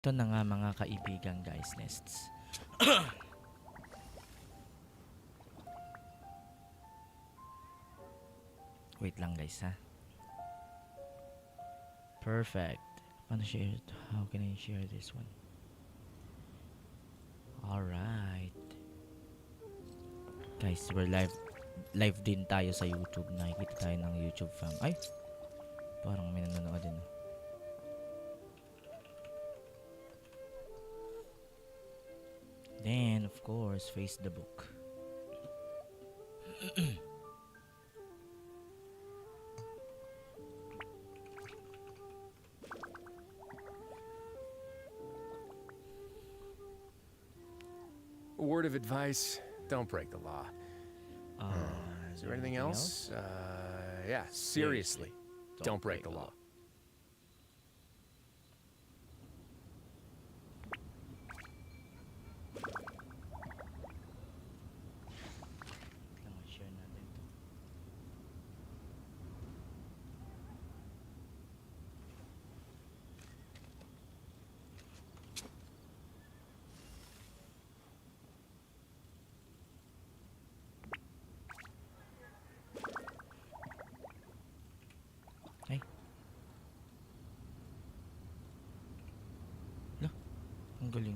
Ito na nga mga kaibigan guys, nests. Wait lang guys ha. Perfect. Paano share it? How can I share this one? Alright. Guys, we're live din tayo sa YouTube. Nakikita tayo ng YouTube fam. Ay! Parang may nanonood din. Then, of course, face the book. A word of advice, don't break the law. Is there anything else? Yeah, seriously, don't break the law. Share natin to. Ay. Lah, ang galing.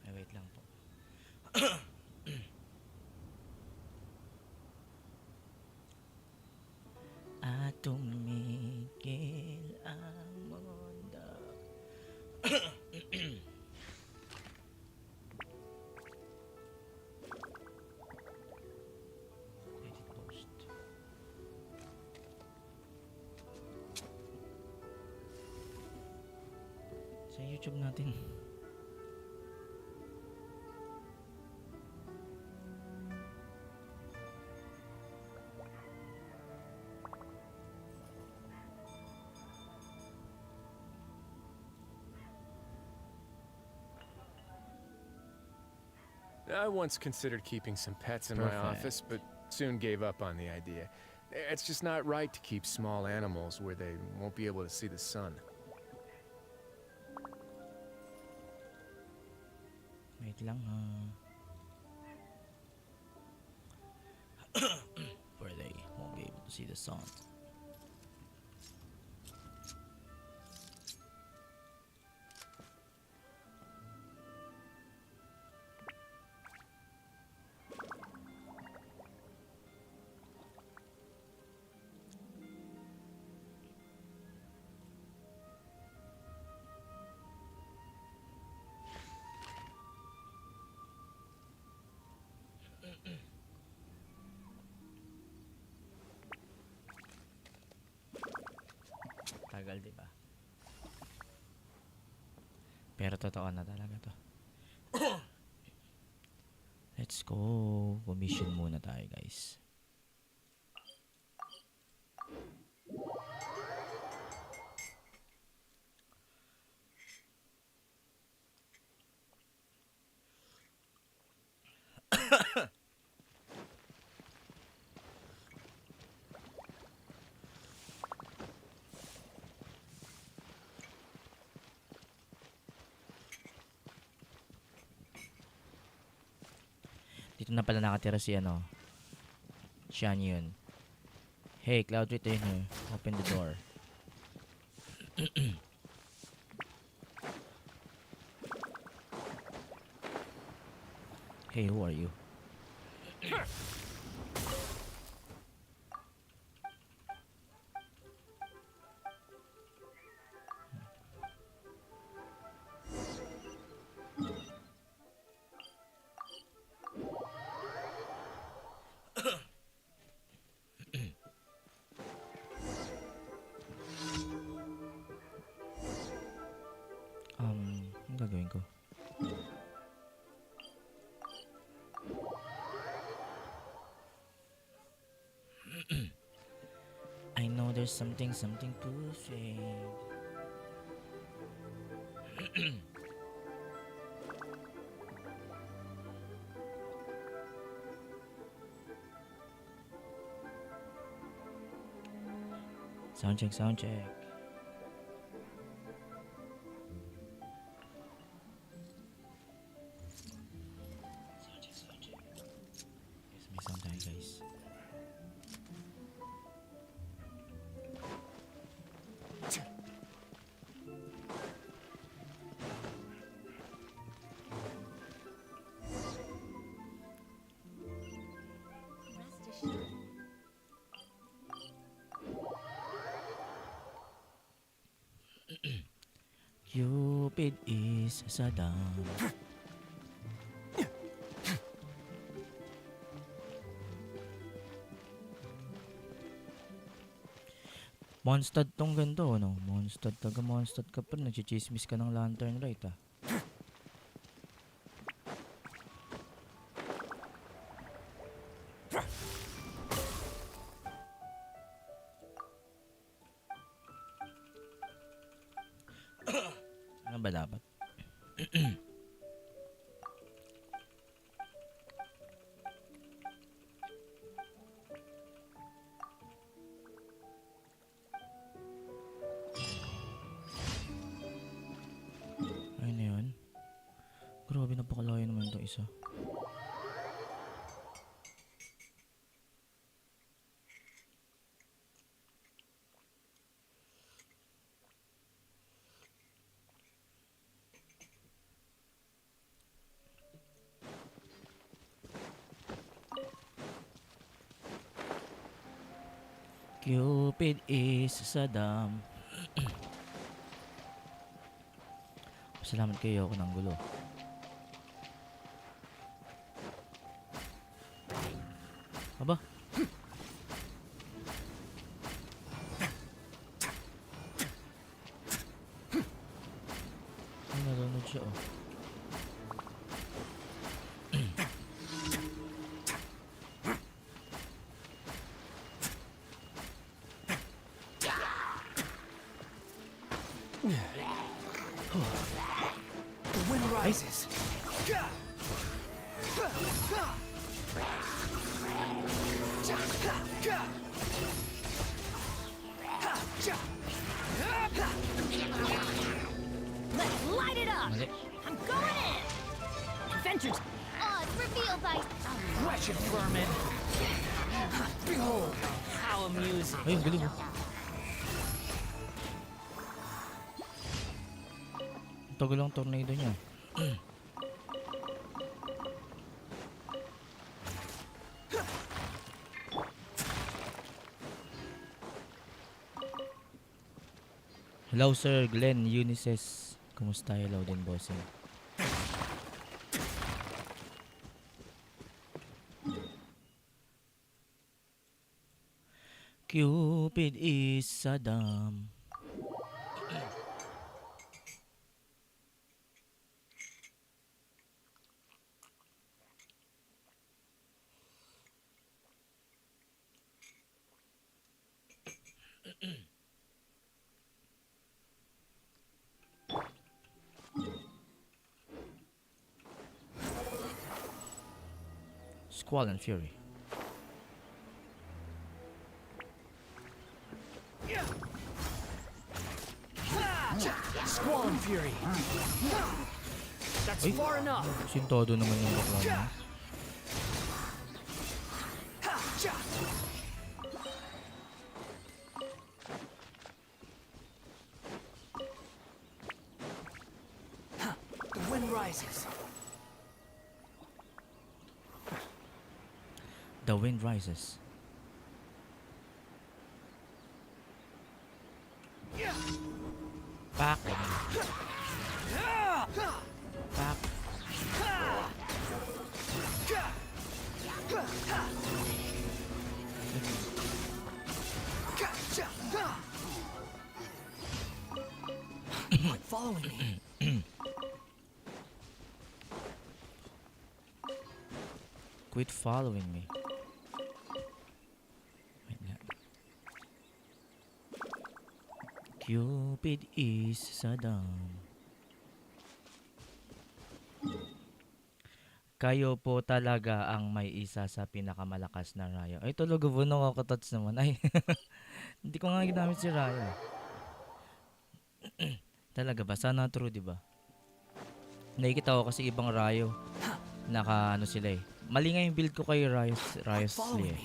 Ay, wait lang po. At tumigil ang mundo. Edit post. Sa YouTube natin. I once considered keeping some pets in my office, but soon gave up on the idea. It's just not right to keep small animals where they won't be able to see the sun. Wait lang ha. Where they won't be able to see the sun. Tagal, di ba? Pero totoo na talaga to. Let's go. Commission muna tayo, guys. Dito na pala nakatira si ano. Siyan yun. Hey, Cloud Retainer. Open the door. Hey, who are you? Ang gagawin ko? I know there's something pushing. Sound check, sound check. Yes, may sound tayo guys. Cupid is Saddam. Monstad tong ganito, no? Monstad, taga Monstad ka pa. Nagchichismis ka ng lantern, right, ah? Ano ba dapat? Ayun na yun. Grabe, napakalayo naman ito isa. Cupid is Saddam. Salamat kayo ako ng gulo. Aba? Ay, nalunod siya, oh. The wind rises. Let's light it up! Mali. I'm going in! Adventures! Odds revealed by... Wretched vermin. Behold, how amusing. Ay, ang galing, oh. Ang tagal ang tornado niya. Hello Sir Glenn Unices. Kumusta? Hello din bossing. Cupid is Saddam. Squall and Fury. Squall and fury. That's Ay, far enough. sintodo naman yung bakla niya. The wind rises. The wind rises. Pak. Pak. Quit following me. Quit following me. Wait nga. Cupid is Saddam. Kayo po talaga ang may isa sa pinakamalakas na rayo. Ay, talaga po, nakakatats naman. Ay, Hindi ko nga ginamit si Raya. Talaga ba? Sana true, di ba? Nakikita ko kasi ibang Rayo. Naka ano sila eh. Mali nga yung build ko kay Rayos Lee eh.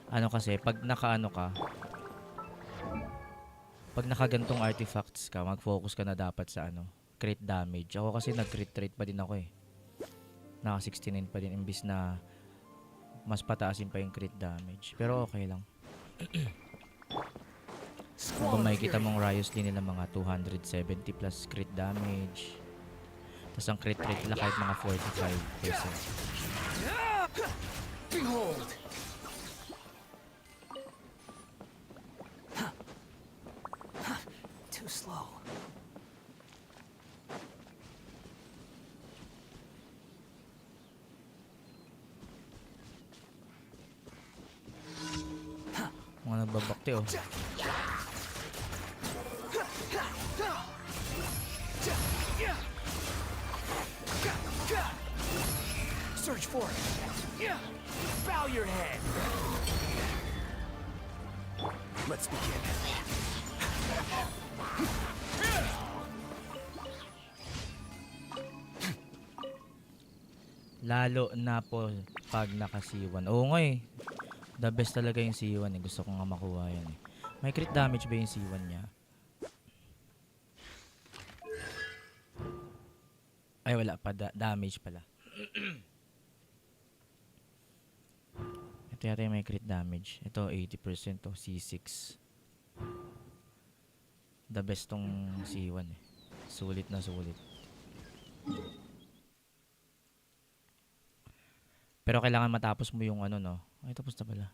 Ano kasi, pag naka ano ka, pag nakagantong artifacts ka, mag-focus ka na dapat sa ano, crit damage. Ako kasi nag-crit rate pa din ako eh. Naka 69 pa din imbis na mas pataasin pa yung crit damage. Pero okay lang. Kung makikita mong Rayos Lee nila mga 270 plus crit damage. Tapos ang crit rate nila kahit mga 45%. Behold! Too slow. Mga nagbabakti oh. Search for it. Bow your head. Let's begin. Lalo na po pag nakasiwan. Oo nga eh. The best talaga yung C1 eh. Gusto ko nga makuha yan eh. May crit damage ba yung C1 niya? Ay wala pa. Damage pala. Ito yata yung may crit damage. Ito 80% to C6. The best tong C1 eh. Sulit na sulit. Pero kailangan matapos mo yung ano no. Ay tapos na pala.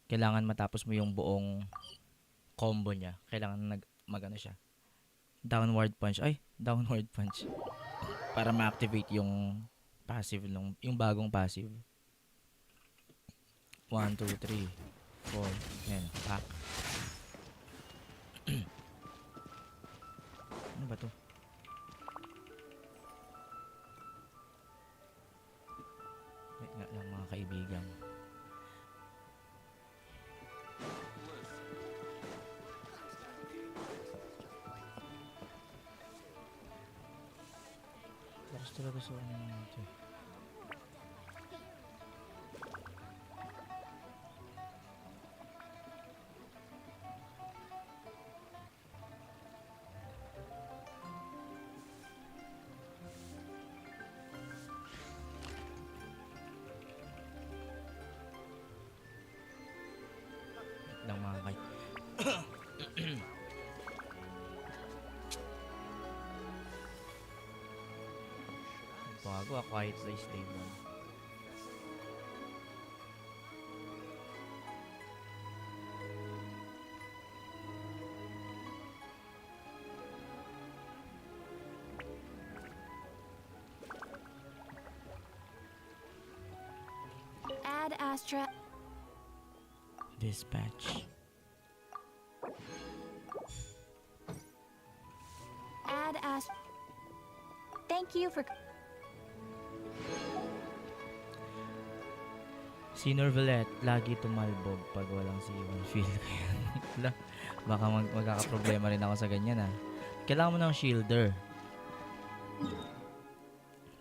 Kailangan matapos mo yung buong combo niya. Kailangan magano siya. Downward punch. Ay, downward punch. Para ma-activate yung passive nung yung bagong passive. 1 2 3 4. Yan, pack. Ano ba 'to? Wait nga lang mga kaibigan. Lakas talaga sa ano natin. Lang mga kay. Bago a quiet place day 1. Add Astra. Dispatch. Add Astra. Thank you for. Si Norvelet, lagi tumalbog pag walang C1 feel ko yan. Wala, baka magkakaproblema rin ako sa ganyan ah. Kailangan mo ng shielder.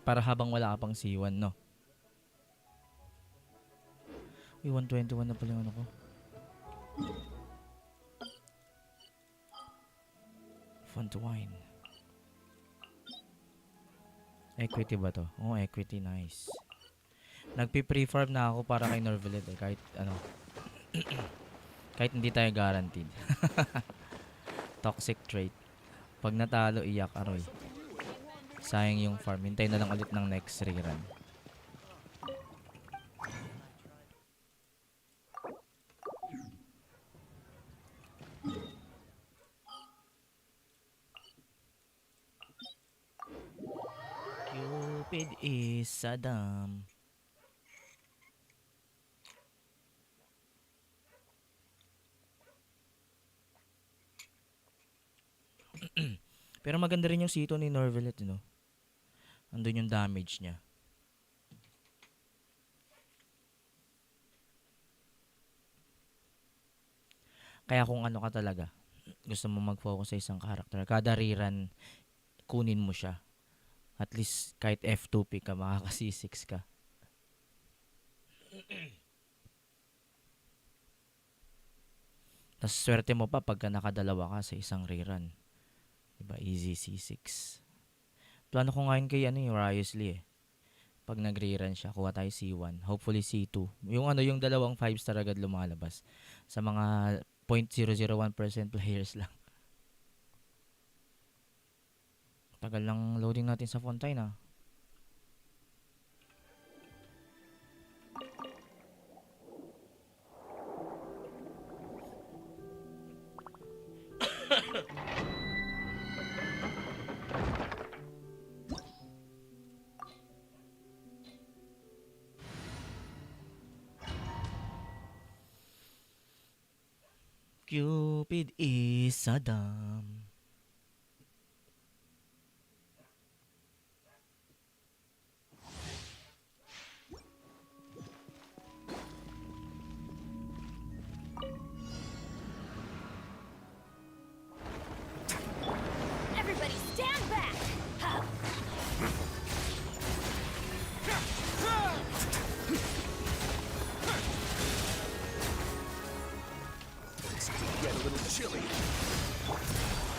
Para habang wala ka pang C1, no? Uy, 121 na pala yung ano ko. Fun to wine. Equity ba to? Oh, equity, nice. Nagpi-prefarm na ako para kay Norvelet eh. Kahit ano. Kahit hindi tayo guaranteed. Toxic trait. Pag natalo, iyak aroy. Sayang yung farm. Hintay na lang ulit ng next rerun. Cupid is Saddam. Pero maganda rin yung sito ni Norvelet, no? Andun yung damage niya. Kaya kung ano ka talaga, gusto mo mag-focus sa isang character, kada rerun, kunin mo siya. At least kahit F2P ka, makaka-C6 ka. Tapos swerte mo pa pagka nakadalawa ka sa isang rerun. Diba? Easy C6. Plano ko ngayon kay Riosley eh. Pag nag-rerun siya, kuha tayo C1. Hopefully C2. Yung dalawang 5-star agad lumalabas. Sa mga 0.001% players lang. Tagal lang loading natin sa Fontaine ah. Cupid is Saddam. Everybody stand back! Ha! Get a little chilly.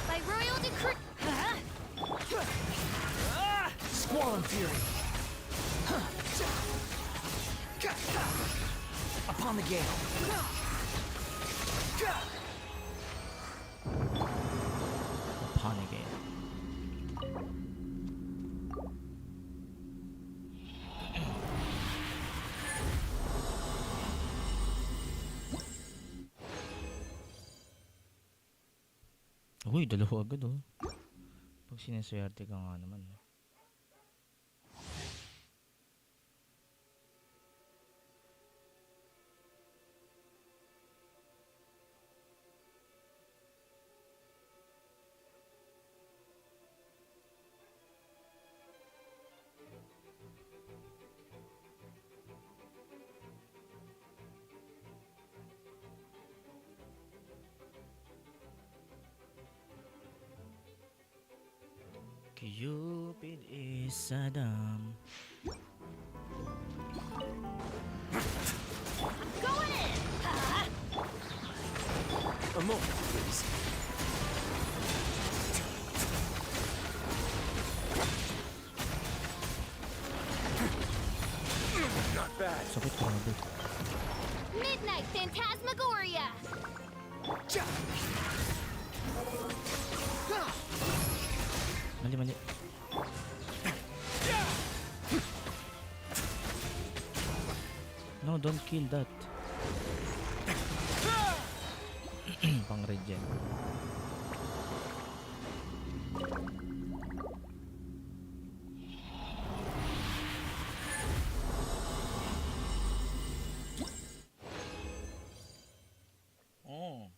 By royal decree. Squall and fury. Upon the gale. Upon again. Uy, dalawa agad oh. Pag sineswerte ka nga naman. Cupid is Saddam. Going in! Ha! A moment, please. Not bad. Sakit grabe. Midnight Phantasmagoria. Mali, mali. No, don't kill that. Pang regen. Oh.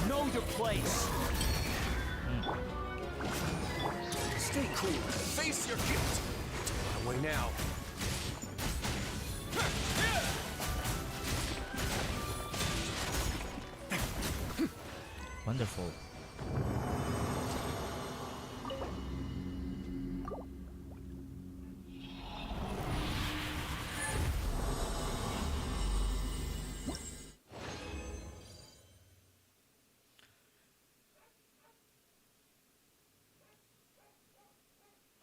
Know your place. Stay clear. Face your gift. Away now. Wonderful.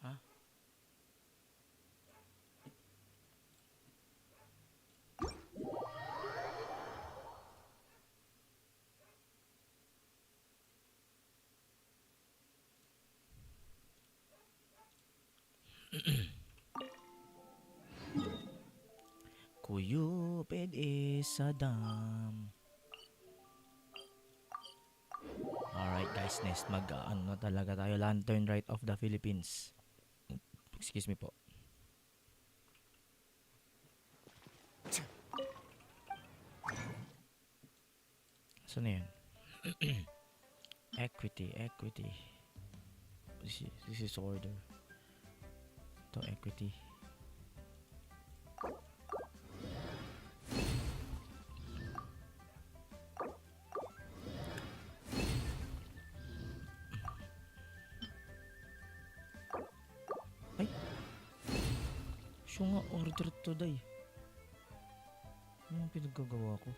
Huh? sa dam. Alright guys, next ano na talaga tayo. Lantern Rite of the Philippines. Excuse me po. Saan na yun? Equity. This is order. Ito, equity. Ay! Siya nga, order today. Ano yung pinagkagawa ko?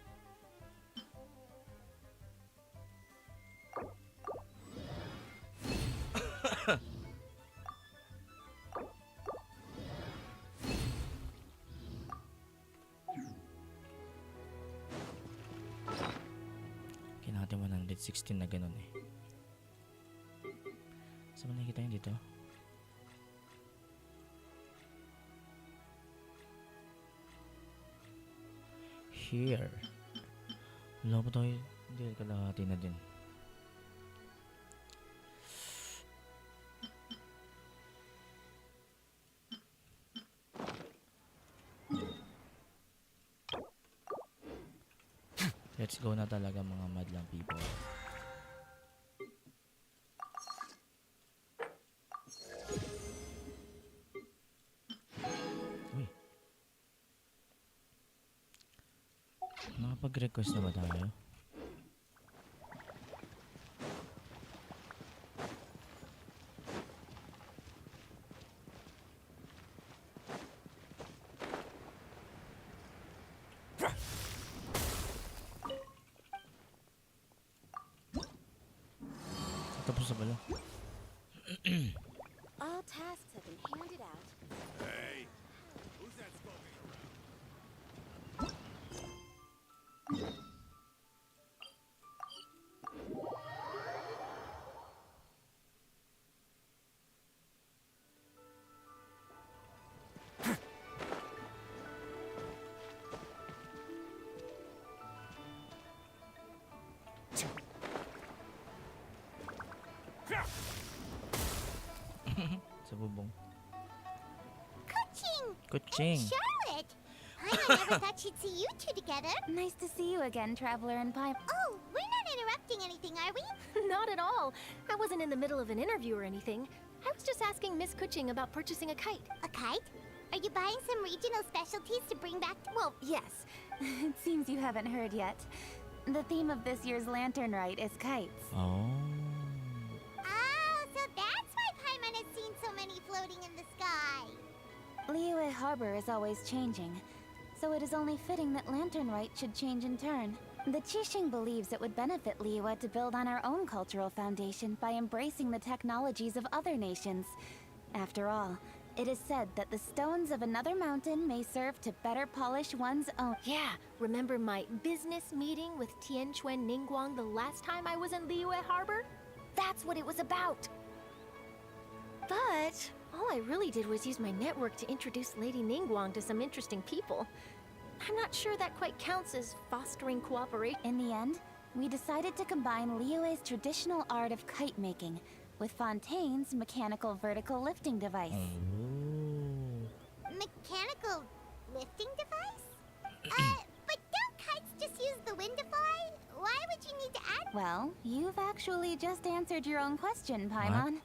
Natin 116 na ganun eh. Saan mo nakikita yun dito? Here. Wala pa tayo. Hindi, kalahati na din. Let's go na talaga mga madlang people. Uy. Nakapag-request na ba tayo? Tapos na pala. All tasks have been handed out. Hey, who's that smoking around? Sa bubong. Kuching! Kuching! Charlotte! I never thought she'd see you two together. Nice to see you again, Traveler and Pipe. Oh, we're not interrupting anything, are we? Not at all. I wasn't in the middle of an interview or anything. I was just asking Miss Kuching about purchasing a kite. A kite? Are you buying some regional specialties to bring back? Well, yes. It seems you haven't heard yet. The theme of this year's Lantern Rite is kites. Oh. Oh, so that's why Paimon has seen so many floating in the sky. Liyue Harbor is always changing, so it is only fitting that Lantern Rite should change in turn. The Qixing believes it would benefit Liyue to build on our own cultural foundation by embracing the technologies of other nations. After all, it is said that the stones of another mountain may serve to better polish one's own. Yeah, remember my business meeting with Tianquan Ningguang the last time I was in Liyue Harbor? That's what it was about. But all I really did was use my network to introduce Lady Ningguang to some interesting people. I'm not sure that quite counts as fostering cooperation. In the end, we decided to combine Liyue's traditional art of kite making with Fontaine's mechanical vertical lifting device. Oh. Mechanical lifting device? But don't kites just use the wind to fly? Why would you need to add? Well, you've actually just answered your own question, Paimon.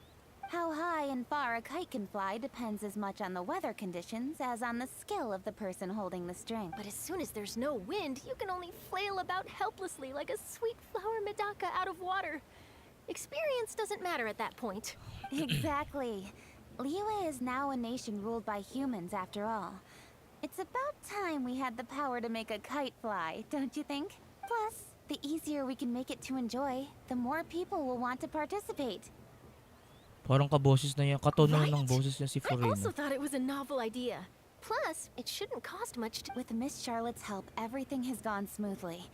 How high and far a kite can fly depends as much on the weather conditions as on the skill of the person holding the string. But as soon as there's no wind, you can only flail about helplessly like a sweet flower medaka out of water. Experience doesn't matter at that point. Exactly. Liyue is now a nation ruled by humans, after all. It's about time we had the power to make a kite fly, don't you think? Plus, the easier we can make it to enjoy, the more people will want to participate. Parang kaboses na yan. Katono Right? ng boses niya si I also Furino. thought it was a novel idea. Plus, it shouldn't cost much to... With Miss Charlotte's help, everything has gone smoothly.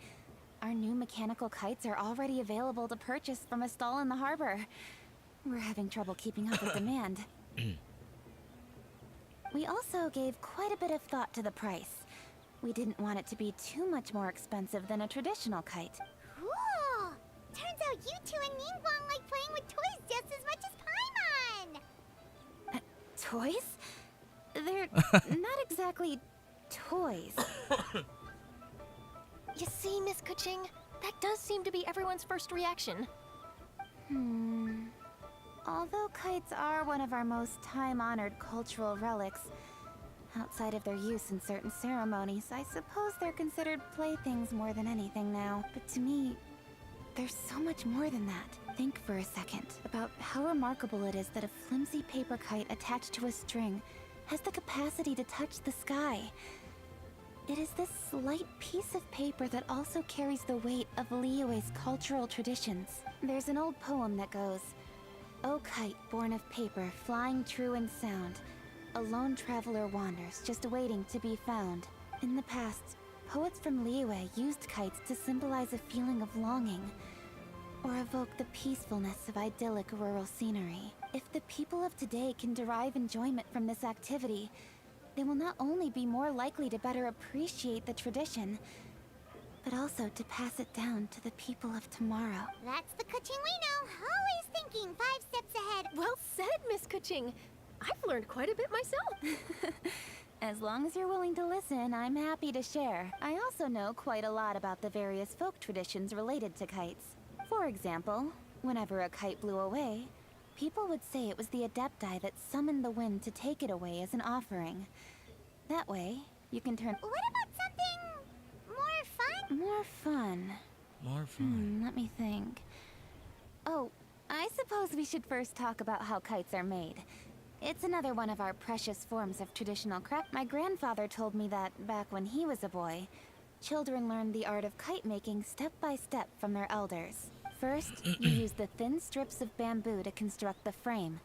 Our new mechanical kites are already available to purchase from a stall in the harbor. We're having trouble keeping up with demand. We also gave quite a bit of thought to the price. We didn't want it to be too much more expensive than a traditional kite. Cool! Turns out you two and Ningguang like playing with toys just as much as Paimon! Toys? They're not exactly toys. You see, Miss Kuching, that does seem to be everyone's first reaction. Although kites are one of our most time-honored cultural relics, outside of their use in certain ceremonies, I suppose they're considered playthings more than anything now. But to me, there's so much more than that. Think for a second about how remarkable it is that a flimsy paper kite attached to a string has the capacity to touch the sky. It is this slight piece of paper that also carries the weight of Liyue's cultural traditions. There's an old poem that goes, "O kite born of paper, flying true in sound, a lone traveler wanders, just waiting to be found." In the past, poets from Liyue used kites to symbolize a feeling of longing, or evoke the peacefulness of idyllic rural scenery. If the people of today can derive enjoyment from this activity, they will not only be more likely to better appreciate the tradition, but also to pass it down to the people of tomorrow. That's the Kuching we know, always thinking 5 steps ahead. Well said, Miss Kuching. I've learned quite a bit myself. As long as you're willing to listen, I'm happy to share. I also know quite a lot about the various folk traditions related to kites. For example, whenever a kite blew away, people would say it was the Adepti that summoned the wind to take it away as an offering. That way, you can turn... What about something more fun? More fun. More fun. Let me think. Oh, I suppose we should first talk about how kites are made. It's another one of our precious forms of traditional craft. My grandfather told me that, back when he was a boy, children learned the art of kite making step by step from their elders. First, you use the thin strips of bamboo to construct the frame.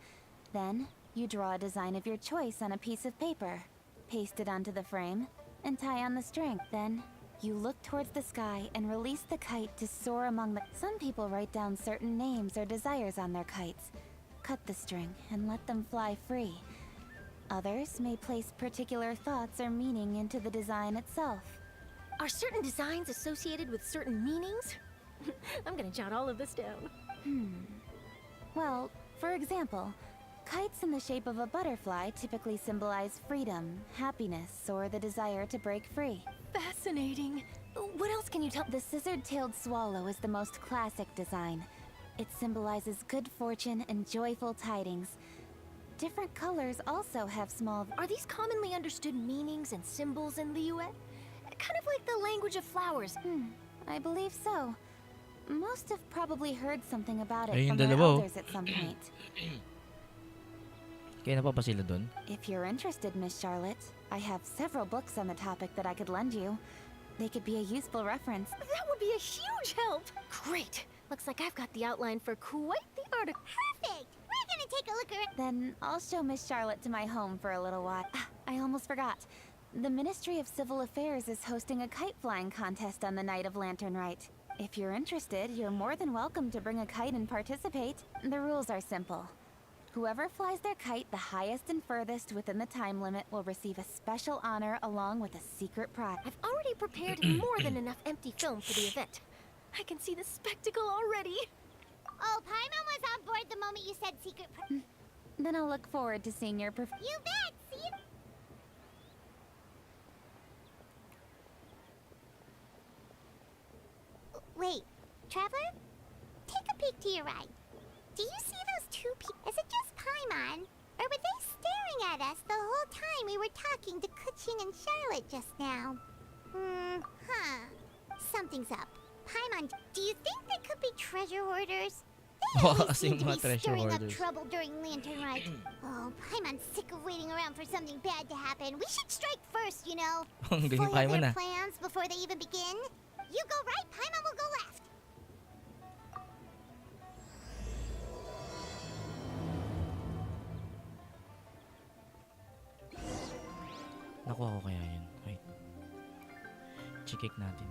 Then, you draw a design of your choice on a piece of paper, paste it onto the frame, and tie on the string. Then, you look towards the sky and release the kite to soar among the... Some people write down certain names or desires on their kites, cut the string, and let them fly free. Others may place particular thoughts or meaning into the design itself. Are certain designs associated with certain meanings? I'm gonna jot all of this down. Well, for example, kites in the shape of a butterfly typically symbolize freedom, happiness, or the desire to break free. Fascinating. What else can you tell? The scissor-tailed swallow is the most classic design. It symbolizes good fortune and joyful tidings. Different colors also have small... Are these commonly understood meanings and symbols in Liyue? Kind of like the language of flowers. I believe so. Most have probably heard something about it Ay, from yung their dalawa, oh. elders at some point. Kaya na pa ba sila dun? If you're interested, Miss Charlotte, I have several books on the topic that I could lend you. They could be a useful reference. That would be a huge help. Great. Looks like I've got the outline for quite the article. Perfect! We're gonna take a look around. Then I'll show Miss Charlotte to my home for a little while. I almost forgot. The Ministry of Civil Affairs is hosting a kite flying contest on the night of Lantern Rite. If you're interested, you're more than welcome to bring a kite and participate. The rules are simple. Whoever flies their kite the highest and furthest within the time limit will receive a special honor along with a secret prize. I've already prepared more than enough empty film for the event. I can see the spectacle already. Oh, Paimon was on board the moment you said secret Then I'll look forward to seeing your You bet! See you... Wait, Traveler? Take a peek to your right. Do you see those two people? Is it just Paimon? Or were they staring at us the whole time we were talking to Kuching and Charlotte just now? Something's up. Paimon, do you think they could be treasure hoarders? They Baka always kasi seem yung to mga be treasure stirring up hoarders. trouble during Lantern Rite. Oh, Paimon's sick of waiting around for something bad to happen. We should strike first, you know. Ang galing Foil Paimon, their ah. plans before they even begin. You go right, Paimon will go left. Nakuha ko kaya yun. Wait. Chikik natin.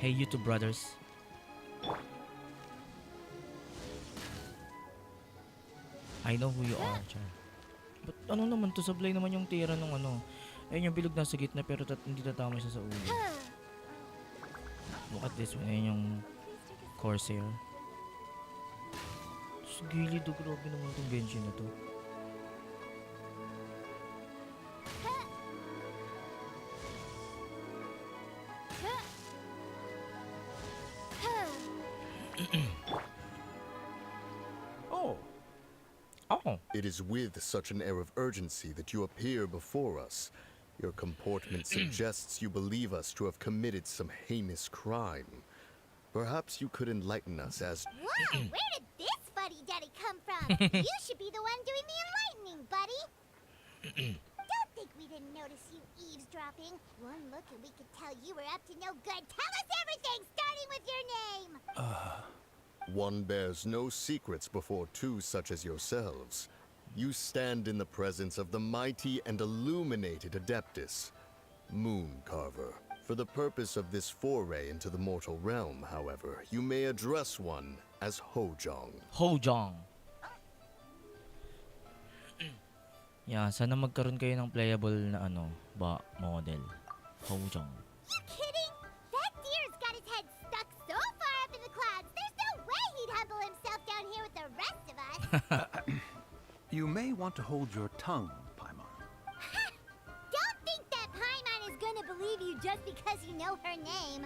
Hey, you two brothers. I know who you are, Char. But ano naman to? Sablay naman yung tira nung ano. Ayun yung bilog nasa gitna pero hindi tatama siya sa ulo. Look at this one. Ayun yung Corsair. Sa gilid, oh, grabe naman itong Genshin na to. Oh, Oh! It is with such an air of urgency that you appear before us. Your comportment suggests you believe us to have committed some heinous crime. Perhaps you could enlighten us as... Whoa, where did this fuddy-duddy come from? You should be the one doing the enlightening, buddy. Don't think we didn't notice you eavesdropping. One look and we could tell you were up to no good. Tell us everything, starting with your name. One bears no secrets before two such as yourselves. You stand in the presence of the mighty and illuminated Adeptus, Moon Carver. For the purpose of this foray into the mortal realm, however, you may address one as Hojong. Hojong. Yeah, sana magkaroon kayo ng playable na ano, model. Hojong. You kidding? That deer's got his head stuck so far up in the clouds, there's no way he'd humble himself down here with the rest of us. You may want to hold your tongue, Paimon. Don't think that Paimon is gonna believe you just because you know her name.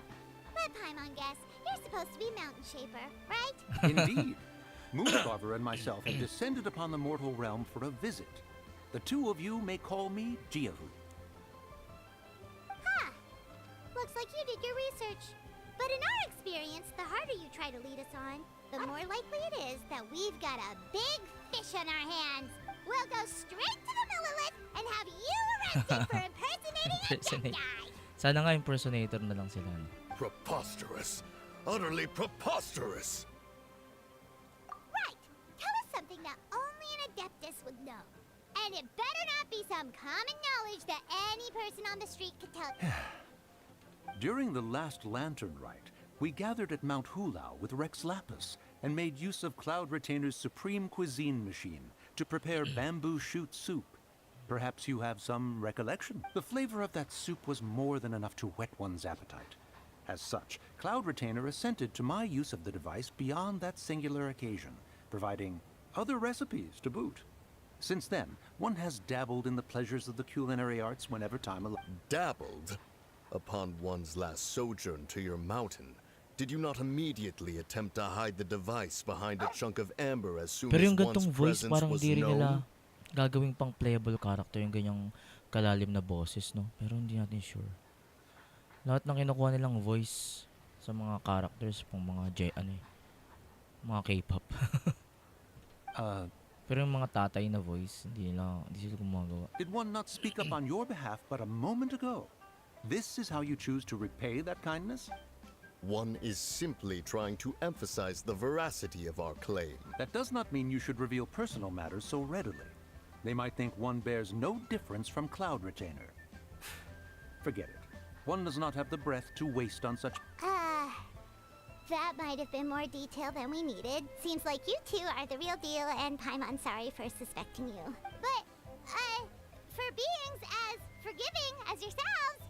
Let Paimon guess, you're supposed to be Mountain Shaper, right? Indeed. Mooncarver and myself have descended upon the mortal realm for a visit. The two of you may call me Jiahu. Huh. Looks like you did your research. But in our experience, the harder you try to lead us on, the more likely it is that we've got a big fish on our hands. We'll go straight to the Millilith and have you arrested for impersonating a Jedi. Sana nga impersonator na lang sila. No? Preposterous! Utterly preposterous! Right. Tell us something that only an Adeptus would know. And it better not be some common knowledge that any person on the street could tell. During the last Lantern Rite, we gathered at Mount Hulao with Rex Lapis and made use of Cloud Retainer's supreme cuisine machine to prepare bamboo shoot soup. Perhaps you have some recollection. The flavor of that soup was more than enough to whet one's appetite. As such, Cloud Retainer assented to my use of the device beyond that singular occasion, providing other recipes to boot. Since then, one has dabbled in the pleasures of the culinary arts whenever time allows. Dabbled? Upon one's last sojourn to your mountain, did you not immediately attempt to hide the device behind a chunk of amber as soon Pero as yung one's gantong voice presence parang was di rin nila known? gagawing pang playable character yung ganyang kalalim na boses, no? Pero hindi natin sure. Lahat ng kinukuha nilang voice sa mga characters pang mga mga K-pop. Pero yung mga tatay na voice, hindi sila gumagawa. Did one not speak up on your behalf but a moment ago? This is how you choose to repay that kindness? One is simply trying to emphasize the veracity of our claim. That does not mean you should reveal personal matters so readily. They might think one bears no difference from Cloud Retainer. Forget it. One does not have the breath to waste on such... That might have been more detail than we needed. Seems like you two are the real deal, and Paimon sorry for suspecting you. But, for beings as forgiving as yourselves,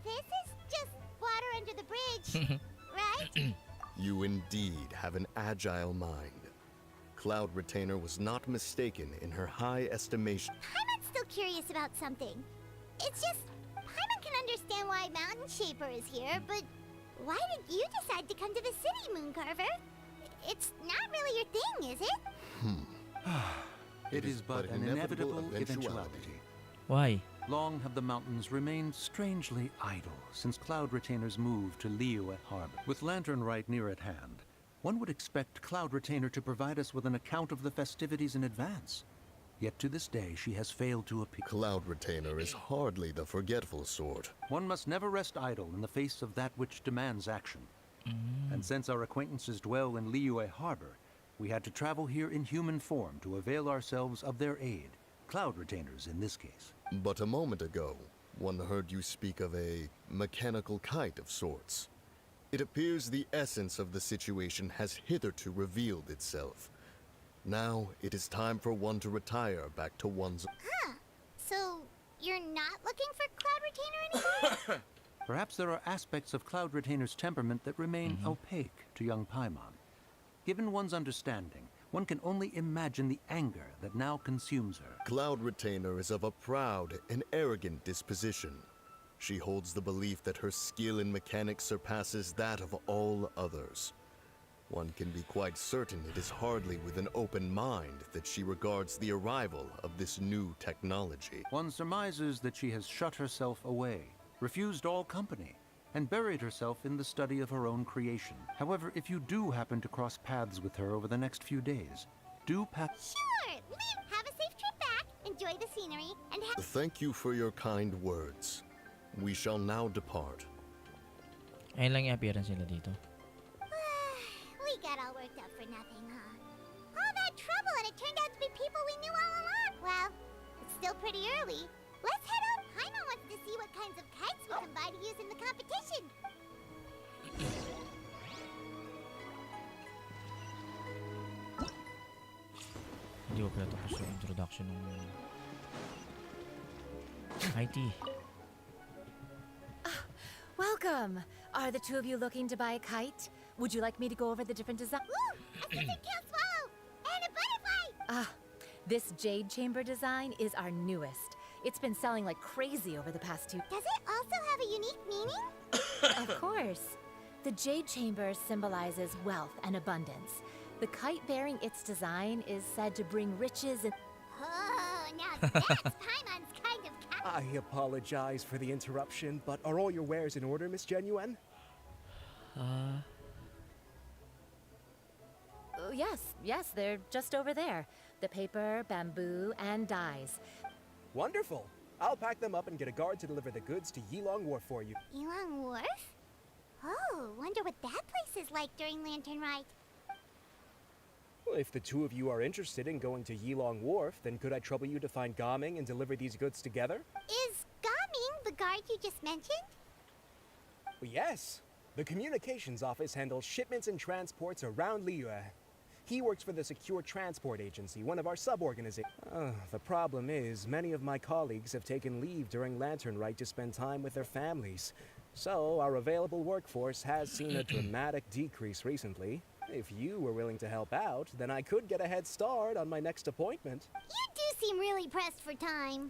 this is just water under the bridge, right? You indeed have an agile mind. Cloud Retainer was not mistaken in her high estimation. Paimon's still curious about something. It's just, Paimon can understand why Mountain Shaper is here, but why did you decide to come to the city, Mooncarver? It's not really your thing, is it? It is but an inevitable eventuality. Why? Long have the mountains remained strangely idle since Cloud Retainer's move to Liyue Harbor. With Lantern Rite near at hand, one would expect Cloud Retainer to provide us with an account of the festivities in advance. Yet to this day, she has failed to appear. Cloud Retainer is hardly the forgetful sort. One must never rest idle in the face of that which demands action. And since our acquaintances dwell in Liyue Harbor, we had to travel here in human form to avail ourselves of their aid. Cloud Retainers in this case. But a moment ago, one heard you speak of a mechanical kite of sorts. It appears the essence of the situation has hitherto revealed itself. Now it is time for one to retire back to one's... So, you're not looking for Cloud Retainer anymore? Perhaps there are aspects of Cloud Retainer's temperament that remain opaque to young Paimon. Given one's understanding, one can only imagine the anger that now consumes her. Cloud Retainer is of a proud and arrogant disposition. She holds the belief that her skill in mechanics surpasses that of all others. One can be quite certain it is hardly with an open mind that she regards the arrival of this new technology. One surmises that she has shut herself away, refused all company, and buried herself in the study of her own creation. However, if you do happen to cross paths with her over the next few days, do pack... Sure! Leave! Have a safe trip back, enjoy the scenery, and have... Thank you for your kind words. We shall now depart. Ayun lang yung appearance nila dito. We got all worked up for nothing, huh? All that trouble and it turned out to be people we knew all along. Well, it's still pretty early. Let's head up. Paimon wants to see what kinds of kites we can buy to use in the competition. Hindi ko pala tapos yung introduction ng IT. Welcome! Are the two of you looking to buy a kite? Would you like me to go over the different designs? Ooh, a scissor-tailed swallow and a butterfly. This jade chamber design is our newest. It's been selling like crazy over the past 2... Does it also have a unique meaning? Of course. The jade chamber symbolizes wealth and abundance. The kite bearing its design is said to bring riches and... Oh, now that's Paimon's kind of cat. I apologize for the interruption, but are all your wares in order, Miss Genuine? Yes, they're just over there. The paper, bamboo, and dyes. Wonderful. I'll pack them up and get a guard to deliver the goods to Yilong Wharf for you. Yilong Wharf? Oh, wonder what that place is like during Lantern Rite. Well, if the two of you are interested in going to Yilong Wharf, then could I trouble you to find Gaming and deliver these goods together? Is Gaming the guard you just mentioned? Well, yes. The communications office handles shipments and transports around Liyue. He works for the Secure Transport Agency, one of our sub-organizations. The problem is, many of my colleagues have taken leave during Lantern Rite to spend time with their families. So, our available workforce has seen a dramatic decrease recently. If you were willing to help out, then I could get a head start on my next appointment. You do seem really pressed for time.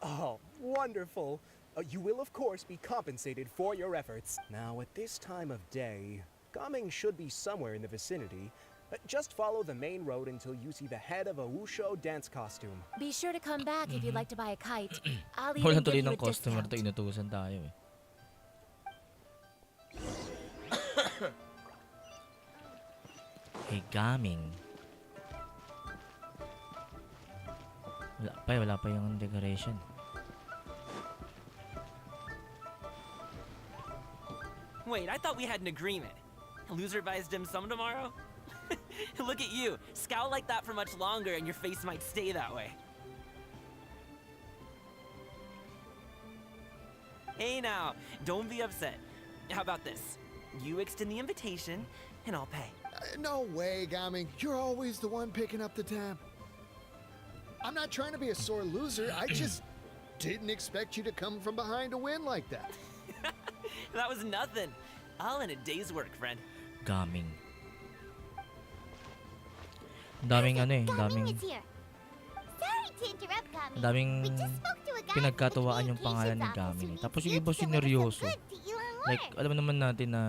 Oh, wonderful. You will, of course, be compensated for your efforts. Now, at this time of day, Gaming should be somewhere in the vicinity. Just follow the main road until you see the head of a Wushu dance costume. Be sure to come back if you'd like to buy a kite. I'll Wala even give tuloy you a ng customer discount. to inutusan tayo eh. Hey, Gaming. Wala pa yung decoration. Wait, I thought we had an agreement. Loser buys dim sum tomorrow? Look at you. Scowl like that for much longer and your face might stay that way. Hey now, don't be upset. How about this? You extend the invitation, and I'll pay. No way, Gaming. You're always the one picking up the tab. I'm not trying to be a sore loser. I just didn't expect you to come from behind to win like that. That was nothing. All in a day's work, friend. Gaming. Daming ano eh, Gaming daming is here. Sorry to interrupt, Gaming. daming We just spoke to a guy pinagkatuwaan from the yung pangalan ni communications office Gaming. who Tapos needs yung iba you to deliver some sineryoso. goods to Yilong Like, Wharf. alam naman natin na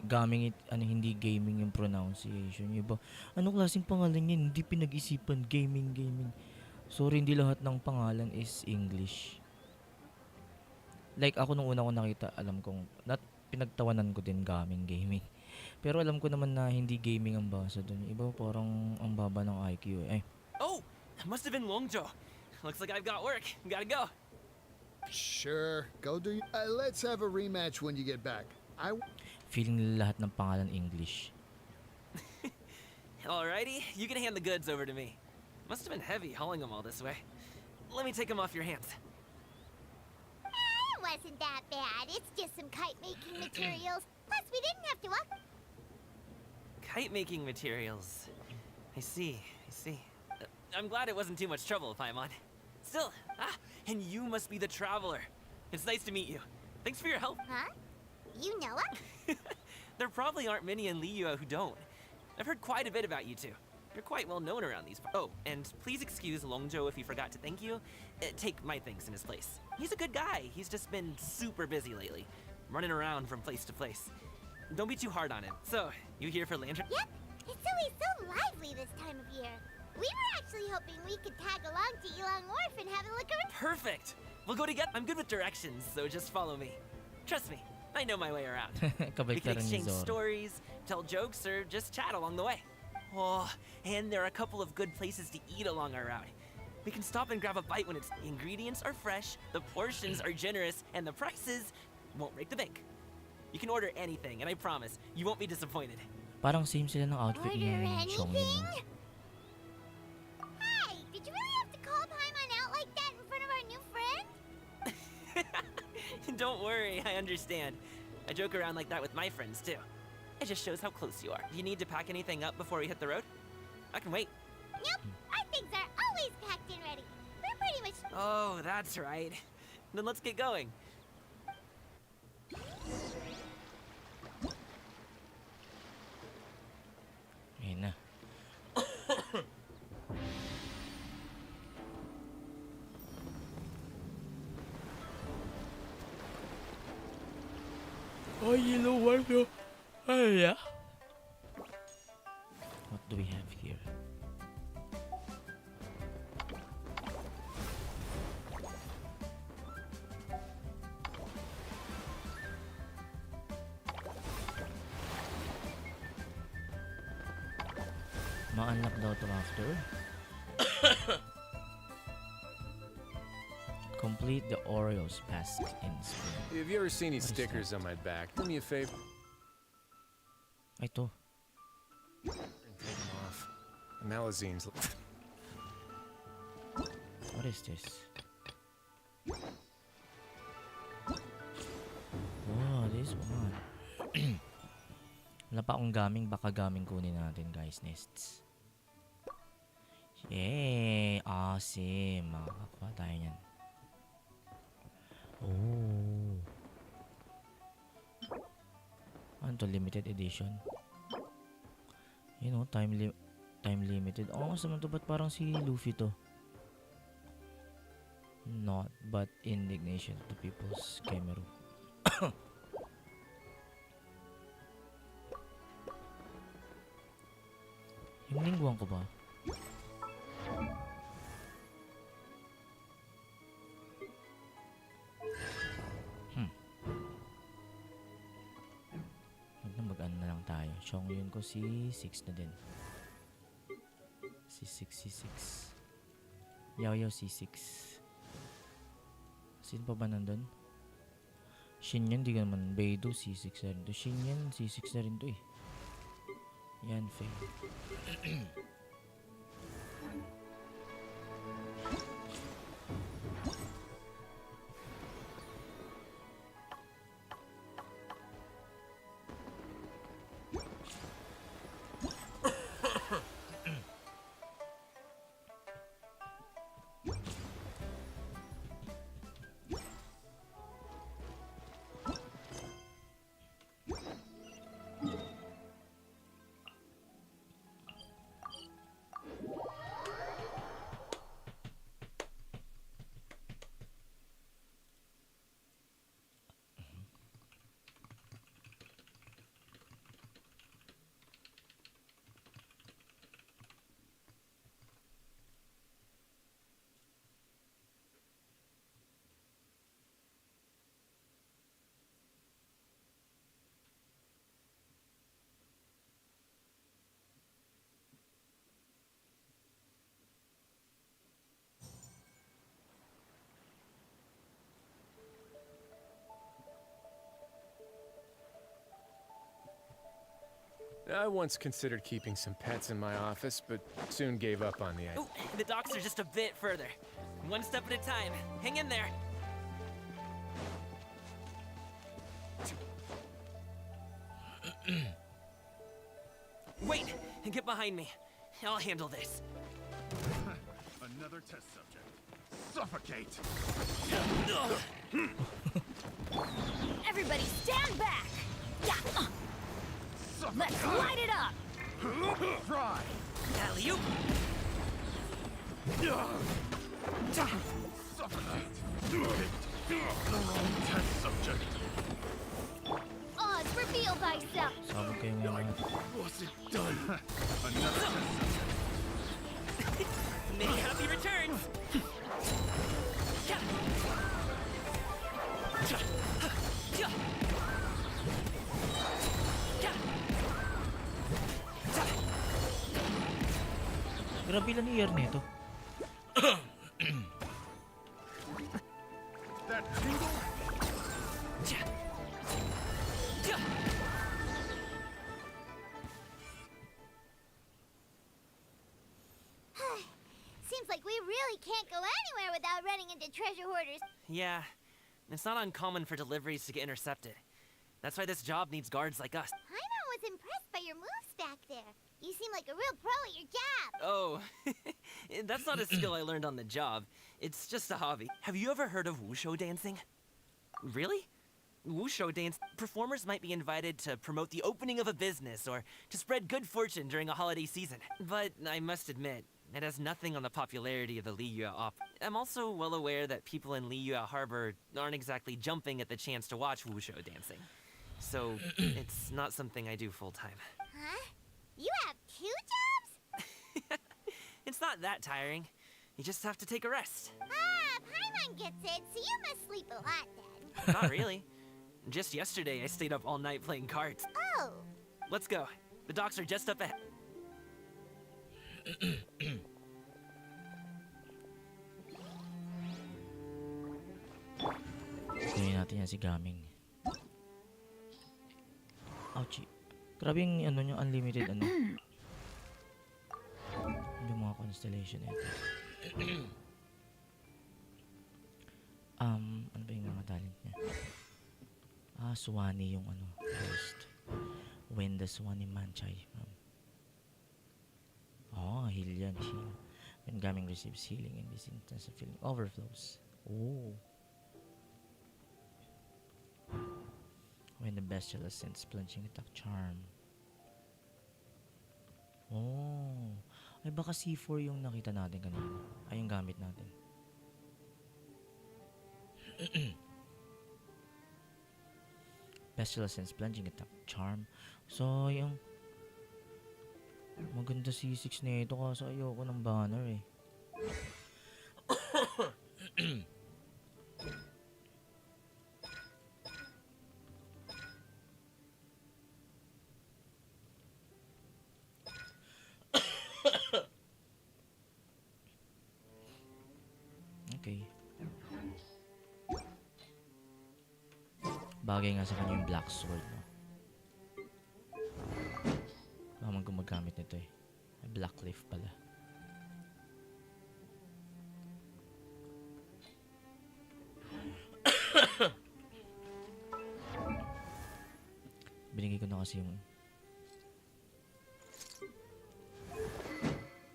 Gaming hindi gaming yung pronunciation. Yung iba, ano klaseng pangalan yan? Hindi pinag-isipan. Gaming. Sorry, hindi lahat ng pangalan is English. Like, ako nung una ko nakita, alam kong, pinagtawanan ko din gaming. Pero alam ko naman na hindi gaming ang basa dun. Yung iba parang ang baba ng IQ eh. Oh, that must have been Longjo. Looks like I've got work. Gotta go. Sure, go do. Let's have a rematch when you get back. Feeling nila lahat ng pangalan English. Alrighty, you can hand the goods over to me. Must have been heavy hauling them all this way. Let me take them off your hands. It wasn't that bad. It's just some kite-making materials. Plus, we didn't have to walk. Kite making materials. I see. I'm glad it wasn't too much trouble, Paimon. Still, and you must be the traveler. It's nice to meet you. Thanks for your help. Huh? You know it? There probably aren't many in Liyue who don't. I've heard quite a bit about you two. You're quite well known around these parts. Oh, and please excuse Longzhou if he forgot to thank you. Take my thanks in his place. He's a good guy. He's just been super busy lately, running around from place to place. Don't be too hard on him. So, you here for Lantern? Yep. It's always so lively this time of year. We were actually hoping we could tag along to Yilong Wharf and have a look around. Perfect. We'll go together. I'm good with directions, so just follow me. Trust me, I know my way around. We can Kabaliktaran ni exchange Zoro. stories, tell jokes, or just chat along the way. Oh, and there are a couple of good places to eat along our route. We can stop and grab a bite when the ingredients are fresh, the portions are generous, and the prices won't break the bank. You can order anything, and I promise, you won't be disappointed. Parang same sila ng outfit Order ni anything? Chongyun. Hey, did you really have to call Paimon out like that in front of our new friend? Don't worry, I understand. I joke around like that with my friends, too. It just shows how close you are. Do you need to pack anything up before we hit the road? I can wait. Nope, our things are always packed and ready. We're pretty much... Oh, that's right. Then let's get going. Ayun na. Oh, you know what? Oh, yeah. What do we have here? Ma-unlock daw to after. Complete the Oreos task in spring. Have you ever seen these What is stickers on my back? Do me a favor Ay, to. and take them off. Melusines. What is this? Oh, this one. Wala pa akong gaming, baka gaming kunin natin, guys. Nests. Yay! Awesome! Makakakuha tayo niyan. Oh. Ano to? Limited edition? You know, time limited. Oh, kasi naman to. Ba't parang si Luffy to? Not, but indignation to people's Kemeru. Yung lingguan ko ba? Mag-ano na lang tayo. Chongyun ko si 6 na din. Si 6. Yaw si 6. Sino pa ba nandun? Shinyan, di ka naman. Beidou, C6 na rin to. Shinyan, C6 na rin to eh. Yan, Faye. I once considered keeping some pets in my office, but soon gave up on the idea. Oh, the docks are just a bit further. One step at a time. Hang in there. Wait! Get behind me. I'll handle this. Another test subject. Suffocate! Everybody stand back! Yeah. Let's light it up! Try! Alley-oop! Suffocate! Test subject. Oz, reveal thyself! Sabog kayo ngayon. Wasn't done. Another test subject. Many happy returns! Grabe lang year nito. That tingle? Seems like we really can't go anywhere without running into treasure hoarders. Yeah, it's not uncommon for deliveries to get intercepted. That's why this job needs guards like us. Paimon was impressed by your moves back there. You seem like a real pro at your job. Oh, that's not a skill I learned on the job. It's just a hobby. Have you ever heard of wushu dancing? Really? Wushu dance performers might be invited to promote the opening of a business or to spread good fortune during a holiday season. But I must admit, it has nothing on the popularity of the Liyue op. I'm also well aware that people in Liyue Harbor aren't exactly jumping at the chance to watch wushu dancing. So it's not something I do full time. Huh? You have 2 jobs? It's not that tiring. You just have to take a rest. Ah, Paimon gets it, so you must sleep a lot then. Not really. Just yesterday, I stayed up all night playing cards. Oh. Let's go. The docks are just up ahead. Gawin natin yan si Gaming. Ouchie. Grabe yung ano nyo, unlimited ano. Yung mga constellation na ito. Ano ba yung mga talent niya? Swani yung ano, first. When the Swani Manchai. Heal yan, heal. When Gaming receives healing in this instance, the feeling overflows. Oh. When the bestial ascends, plunging attack charm. Oh. Ay baka C4 yung nakita natin kanina. Ay yung gamit natin. Bestial ascends, plunging attack charm. So yung maganda C6 na ito kasi ayoko ng banner eh. Okay. Bagay nga sa kanya yung black sword, no? Baka gumagamit nito eh. May black leaf pala. Binigay ko na kasi yung...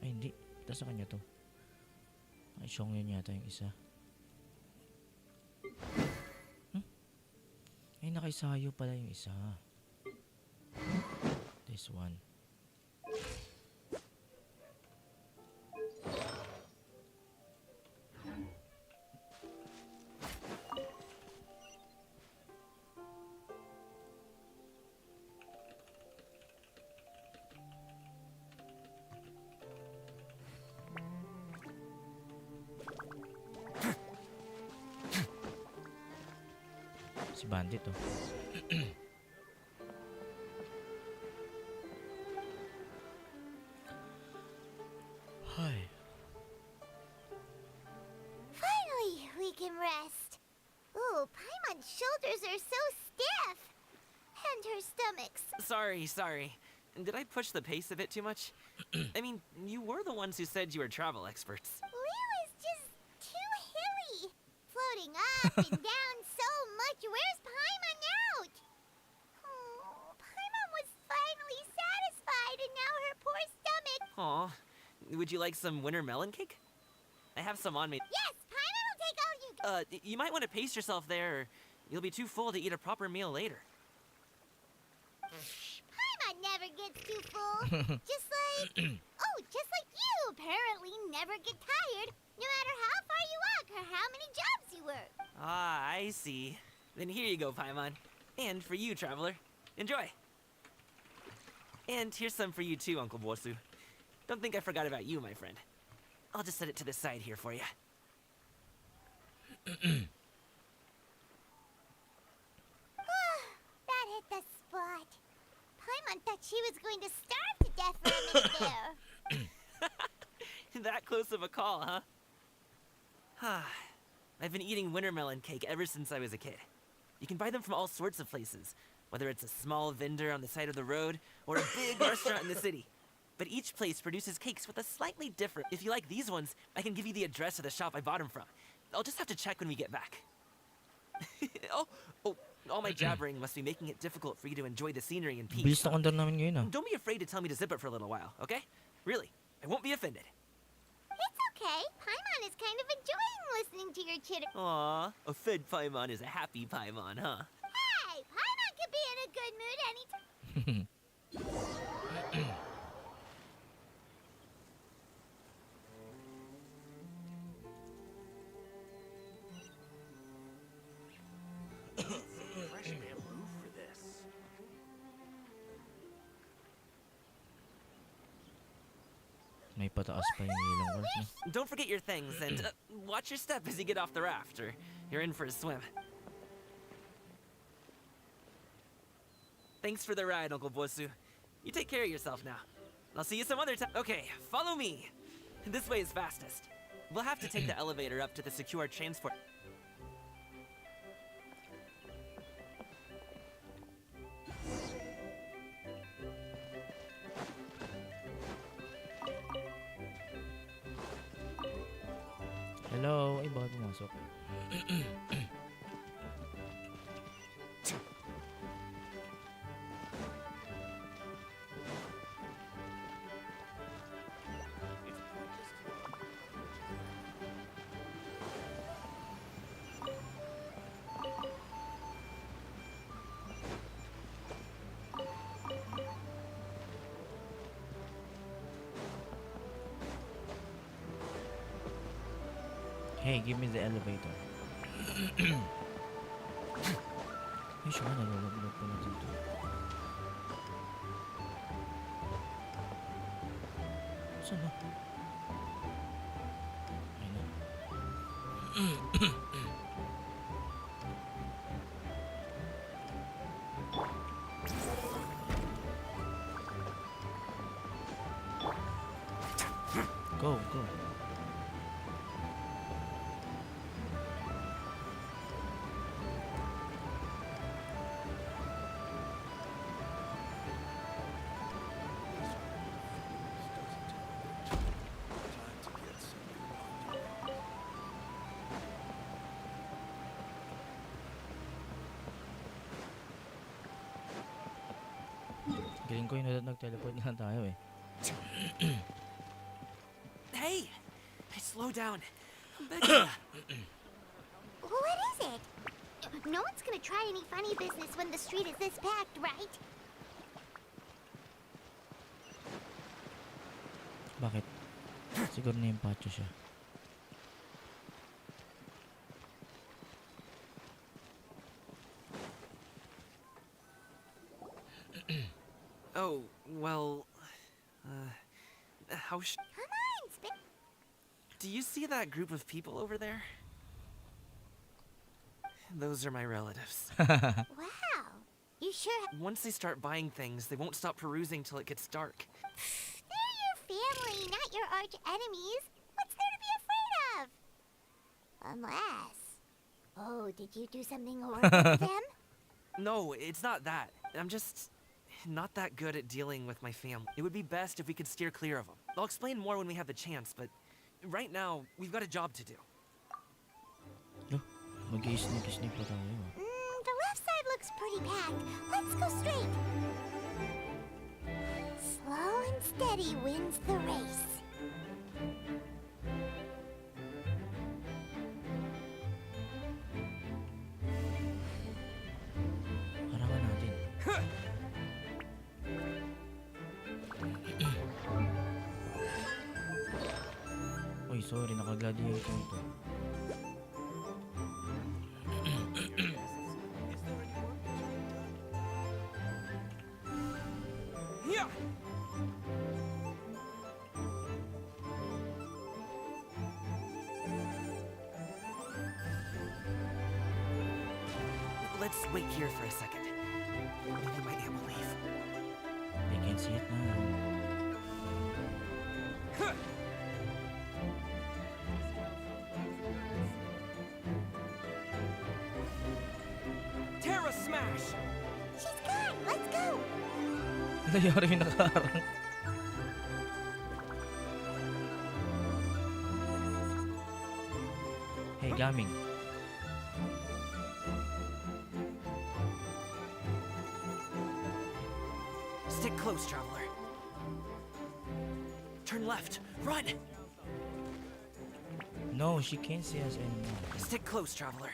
Ay, hindi. Ito sa kanya to. Ay, siyong yun yata yung isa. Ay, nakaisayo pala yung isa. This one. Si Bandit oh. Hi. Finally, we can rest. Ooh, Paimon's shoulders are so stiff. And her stomach's... Sorry. Did I push the pace a bit too much? I mean, you were the ones who said you were travel experts. Liyue is just too hilly. Floating up and down so much. Where's Paimon out? Oh, Paimon was Aw, would you like some winter melon cake? I have some on me. Yes, Paimon will take all you. You might want to pace yourself there, or you'll be too full to eat a proper meal later. Paimon never gets too full. just like you apparently never get tired, no matter how far you walk or how many jobs you work. Ah, I see. Then here you go, Paimon. And for you, Traveler. Enjoy. And here's some for you too, Uncle Bosu. Don't think I forgot about you, my friend. I'll just set it to the side here for you. That hit the spot. Paimon thought she was going to starve to death for a minute there. That close of a call, huh? I've been eating winter melon cake ever since I was a kid. You can buy them from all sorts of places, whether it's a small vendor on the side of the road or a big restaurant in the city. But each place produces cakes with a slightly different... If you like these ones, I can give you the address of the shop I bought them from. I'll just have to check when we get back. oh, all my jabbering must be making it difficult for you to enjoy the scenery in peace. Bilis na kondor namin ngayon ah. Don't be afraid to tell me to zip it for a little while, okay? Really, I won't be offended. It's okay. Paimon is kind of enjoying listening to your chitter. Aw, a fed Paimon is a happy Paimon, huh? Hey, Paimon could be in a good mood anytime. Fresh bamboo for this. May pataas pa yung ilong walls, no? Don't forget your things, and watch your step as you get off the raft, or you're in for a swim. Thanks for the ride, Uncle Bosu. You take care of yourself now. I'll see you some other time. Okay, follow me. This way is fastest. We'll have to take the elevator up to the secure transport. Hello? Ay, bakit pumasok? Hey, give me the elevator. Ay, siya nga, nalulog pala dito. Saan na? Ayun na. Go, go. Galing ko yung nag-teleport na tayo eh. Hey! Slow down. I'm begging ya. What is it? No one's gonna try any funny business when the street is this packed, right? Bakit? Siguro na yung patio siya. Oh, well... Come on, spit. Do you see that group of people over there? Those are my relatives. Wow. You sure Once they start buying things, they won't stop perusing till it gets dark. they're your family, not your arch enemies. What's there to be afraid of? Unless... Oh, did you do something horrible to them? No, it's not that. I'm just not that good at dealing with my family. It would be best if we could steer clear of them. I'll explain more when we have the chance, but right now, we've got a job to do. Mag-i-sneak pa tayo. The left side looks pretty packed. Let's go straight. Slow and steady. Steady wins the race. Harangan natin. Uy, sorry, naka-gladiator ito. Yeah. Let's wait here for a second. Maybe my aunt will leave. They can see it now. Terra Smash! She's gone. Let's go. Nangyari yung nakaharang. Hey, Gaming. Stick close, traveler. Turn left. Run! No, she can't see us anymore. Stick close, traveler.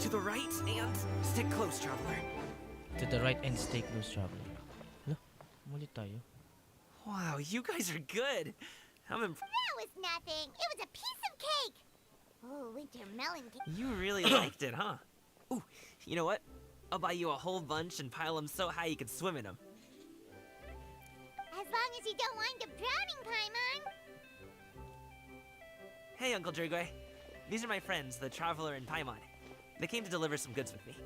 To the right and stick close, traveler. To the right and stay close, traveler. Hala, umulit tayo. Wow, you guys are good. That was nothing. It was a piece of cake. Oh, winter melon cake. You really liked it, huh? Ooh, you know what? I'll buy you a whole bunch and pile them so high you can swim in them. As long as you don't wind up drowning, Paimon. Hey, Uncle Jirgwe. These are my friends, the Traveler and Paimon. They came to deliver some goods with me.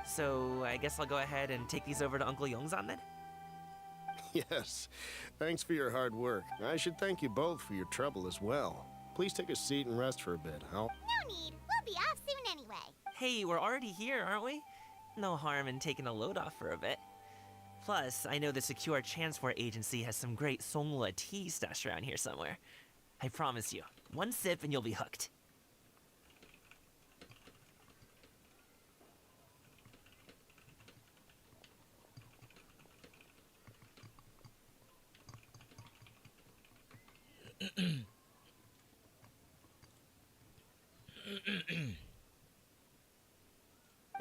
So I guess I'll go ahead and take these over to Uncle Yongzan then? Yes. Thanks for your hard work. I should thank you both for your trouble as well. Please take a seat and rest for a bit. No need. We'll be off soon anyway. Hey, we're already here, aren't we? No harm in taking a load off for a bit. Plus, I know the Secure Transport Agency has some great Songhua tea stashed around here somewhere. I promise you, one sip and you'll be hooked.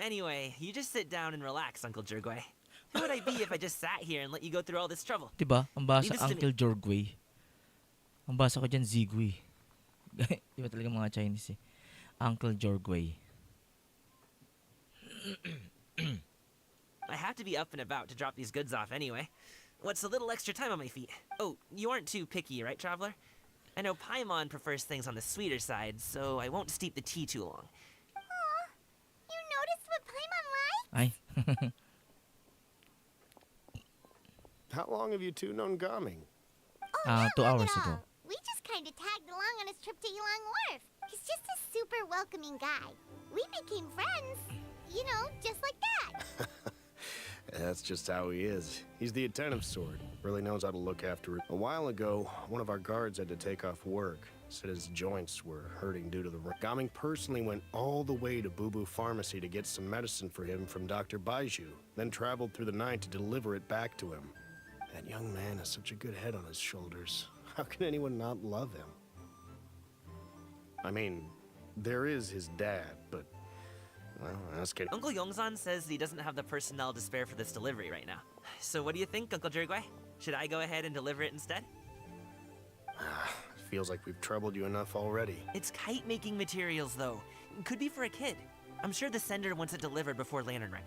Anyway, you just sit down and relax, Uncle Jirgwe. Who would I be if I just sat here and let you go through all this trouble? Diba? Ang basa Leave this to Uncle Jorgway. Ang basa ko dyan, Zigui. Diba talaga mga Chinese eh. Uncle Jorgway. I have to be up and about to drop these goods off anyway. What's a little extra time on my feet? Oh, you aren't too picky, right, Traveler? I know Paimon prefers things on the sweeter side, so I won't steep the tea too long. Aw, you noticed what Paimon likes? Ay. How long have you two known Gaming? Oh, not 2 long hours at ago. all. We just kind of tagged along on his trip to Ylang Wharf. He's just a super welcoming guy. We became friends. You know, just like that. That's just how he is. He's the attentive sort. Really knows how to look after it. A while ago, one of our guards had to take off work. Said his joints were hurting due to the rain. Gaming personally went all the way to Boo Boo Pharmacy to get some medicine for him from Dr. Baiju, then traveled through the night to deliver it back to him. That young man has such a good head on his shoulders. How can anyone not love him? I mean, there is his dad, but, well, ask it. Uncle Yongzan says he doesn't have the personnel to spare for this delivery right now. So what do you think, Uncle Jirgwei? Should I go ahead and deliver it instead? It feels like we've troubled you enough already. It's kite-making materials, though. Could be for a kid. I'm sure the sender wants it delivered before Lantern Rite.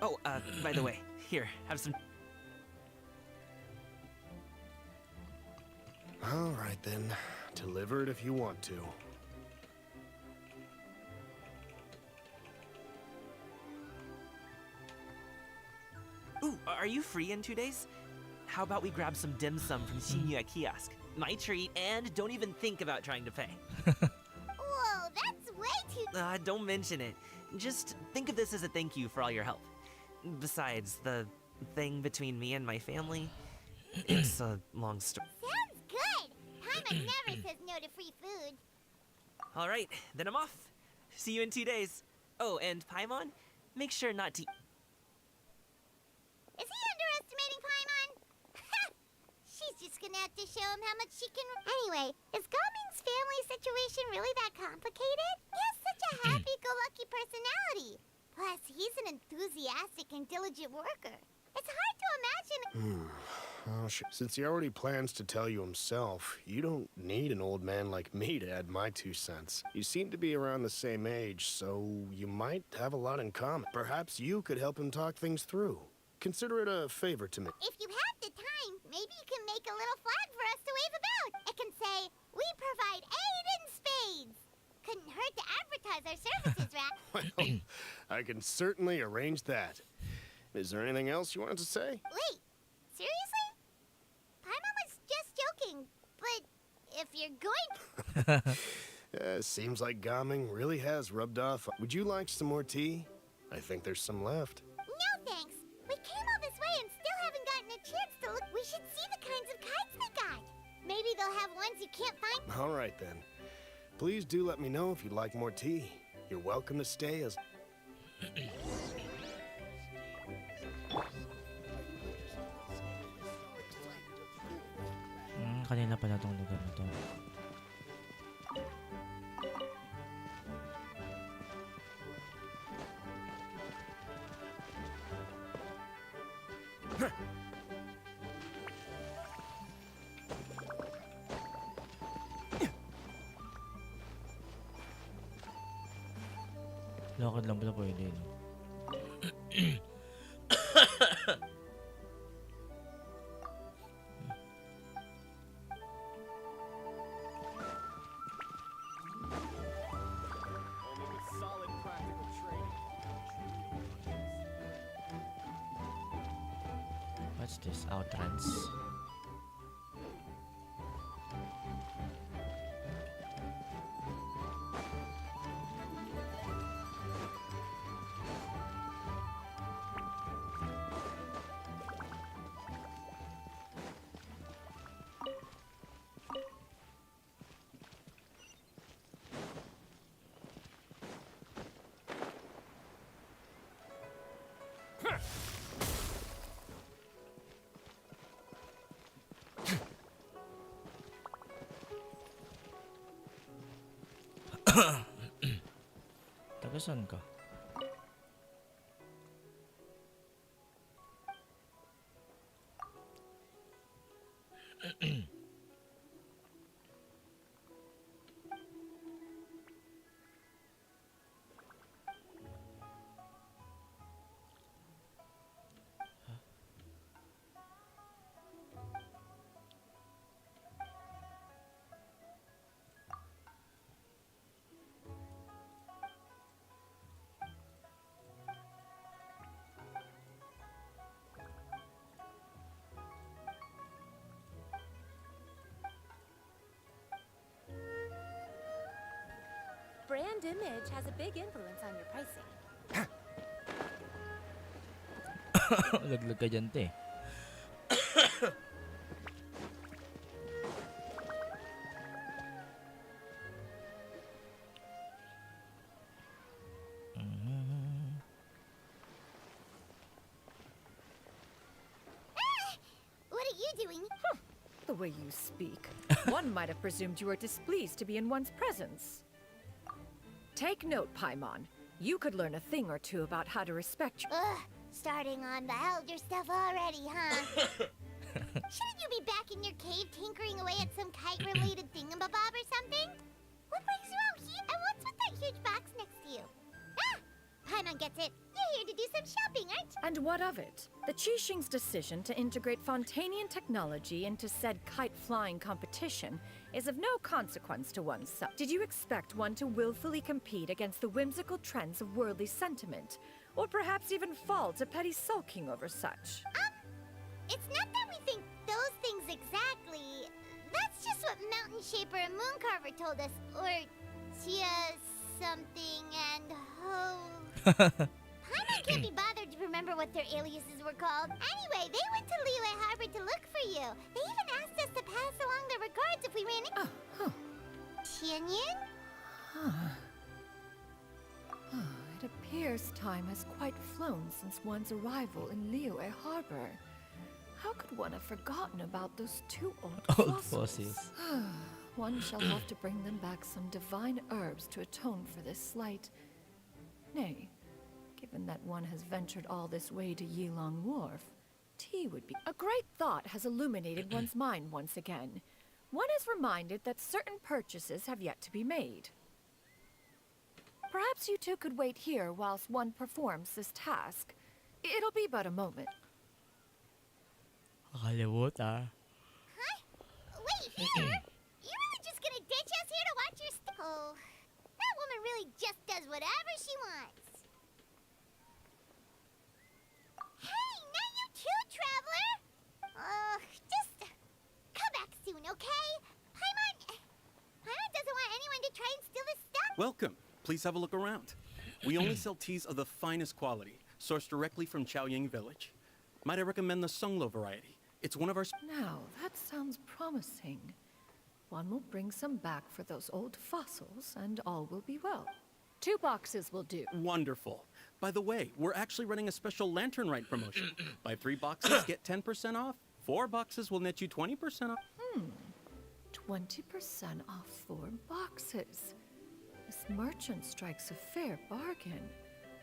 Oh, by the way, here, have some... All right, then. Deliver it if you want to. Ooh, are you free in 2 days? How about we grab some dim sum from Shinya Kiosk? My treat, and don't even think about trying to pay. Whoa, that's way too... Don't mention it. Just think of this as a thank you for all your help. Besides, the thing between me and my family, it's a long story. Sounds good! Paimon never says no to free food. All right, then I'm off. See you in 2 days. Oh, and Paimon, make sure not to... Is he underestimating Paimon? She's just gonna have to show him how much she can... Anyway, is Gaming's family situation really that complicated? He has such a happy-go-lucky personality. Plus, he's an enthusiastic and diligent worker. It's hard to imagine... Oh, since he already plans to tell you himself, you don't need an old man like me to add my 2 cents. You seem to be around the same age, so you might have a lot in common. Perhaps you could help him talk things through. Consider it a favor to me. If you have the time, maybe you can make a little flag for us to wave about. It can say, "We provide aid in spades." Couldn't hurt to advertise our services, right? Well, I can certainly arrange that. Is there anything else you wanted to say? Wait, seriously? Paimon was just joking, but if you're going... Seems like Gaming really has rubbed off. Would you like some more tea? I think there's some left. No, thanks. We came all this way and still haven't gotten a chance to look. We should see the kinds of kites they got. Maybe they'll have ones you can't find. All right, then. Please do let me know if you'd like more tea. You're welcome to stay as... Kanina pala tong lugar na to. Lakad lang pala pwede, no? What's this? Outrance? Taga saan ka? Brand image has a big influence on your pricing. Laglag ka dyan, te. Would it you doing? The way you speak, one might have presumed you were displeased to be in one's presence. Take note, Paimon. You could learn a thing or two about how to respect your... Ugh, starting on the elder stuff already, huh? Shouldn't you be back in your cave tinkering away at some kite-related thingamabob or something? What brings you out here? And what's with that huge box next to you? Ah! Paimon gets it. You're here to do some shopping, aren't you? And what of it? The Qixing's decision to integrate Fontanian technology into said kite-flying competition is of no consequence to oneself. Did you expect one to willfully compete against the whimsical trends of worldly sentiment? Or perhaps even fall to petty sulking over such? It's not that we think those things exactly. That's just what Mountain Shaper and Mooncarver told us. Or Tia something and Ho. Paimon can't be bothered to remember what their aliases were called. Anyway, they went to Liyue Harbor to look for you. They even asked us to pass along their regards if we ran into Tianyin? It appears time has quite flown since one's arrival in Liyue Harbor. How could one have forgotten about those two old fossils? One shall have to bring them back some divine herbs to atone for this slight. Nay, given that one has ventured all this way to Yilong Wharf, tea would be... A great thought has illuminated one's mind once again. One is reminded that certain purchases have yet to be made. Perhaps you two could wait here whilst one performs this task. It'll be but a moment. Kakalimutan, ah. Huh? Wait here? You're really just gonna ditch us here to watch your Oh, that woman really just does whatever she wants. Hey, not you too, Traveler! Just come back soon, okay? Paimon doesn't want anyone to try and steal this stuff. Welcome. Please have a look around. We only sell teas of the finest quality, sourced directly from Chaoying Village. Might I recommend the Sunglo variety? It's one of our... Now, that sounds promising. One will bring some back for those old fossils, and all will be well. 2 boxes will do. Wonderful. By the way, we're actually running a special Lantern Rite promotion. Buy 3 boxes, get 10% off. 4 boxes will net you 20% off. 20% off 4 boxes. This merchant strikes a fair bargain.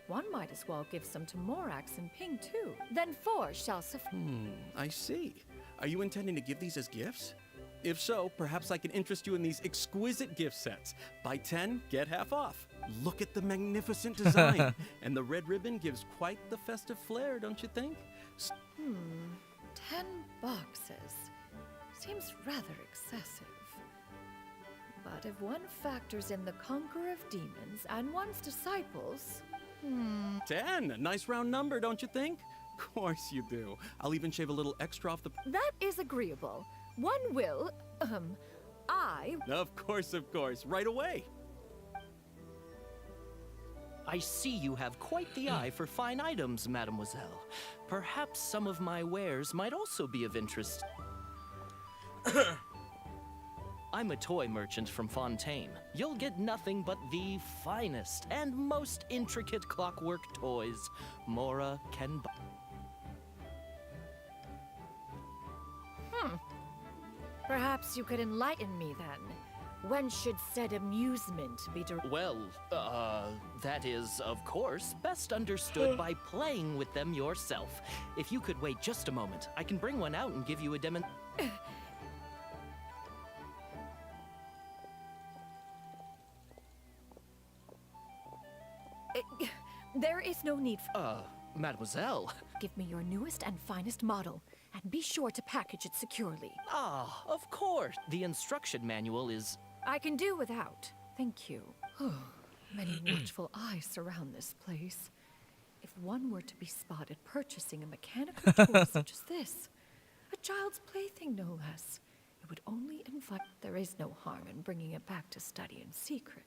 One might as well give some to Morax and Ping too. Then 4 shall suffice. I see. Are you intending to give these as gifts? If so, perhaps I can interest you in these exquisite gift sets. Buy 10, get half off. Look at the magnificent design. And the red ribbon gives quite the festive flair, don't you think? 10 boxes. Seems rather excessive. But if one factors in the Conqueror of Demons and one's disciples... 10! Nice round number, don't you think? Of course you do. I'll even shave a little extra off the... That is agreeable. One will... I... Of course, right away. I see you have quite the eye for fine items, mademoiselle. Perhaps some of my wares might also be of interest. I'm a toy merchant from Fontaine. You'll get nothing but the finest and most intricate clockwork toys Mora can buy. Perhaps you could enlighten me then. When should said amusement be Well, that is, of course, best understood by playing with them yourself. If you could wait just a moment, I can bring one out and give you a There is no need for... mademoiselle. Give me your newest and finest model, and be sure to package it securely. Ah, of course. The instruction manual is... I can do without. Thank you. Many watchful eyes surround this place. If one were to be spotted purchasing a mechanical toy such as this, a child's plaything no less, it would only invite... There is no harm in bringing it back to study in secret.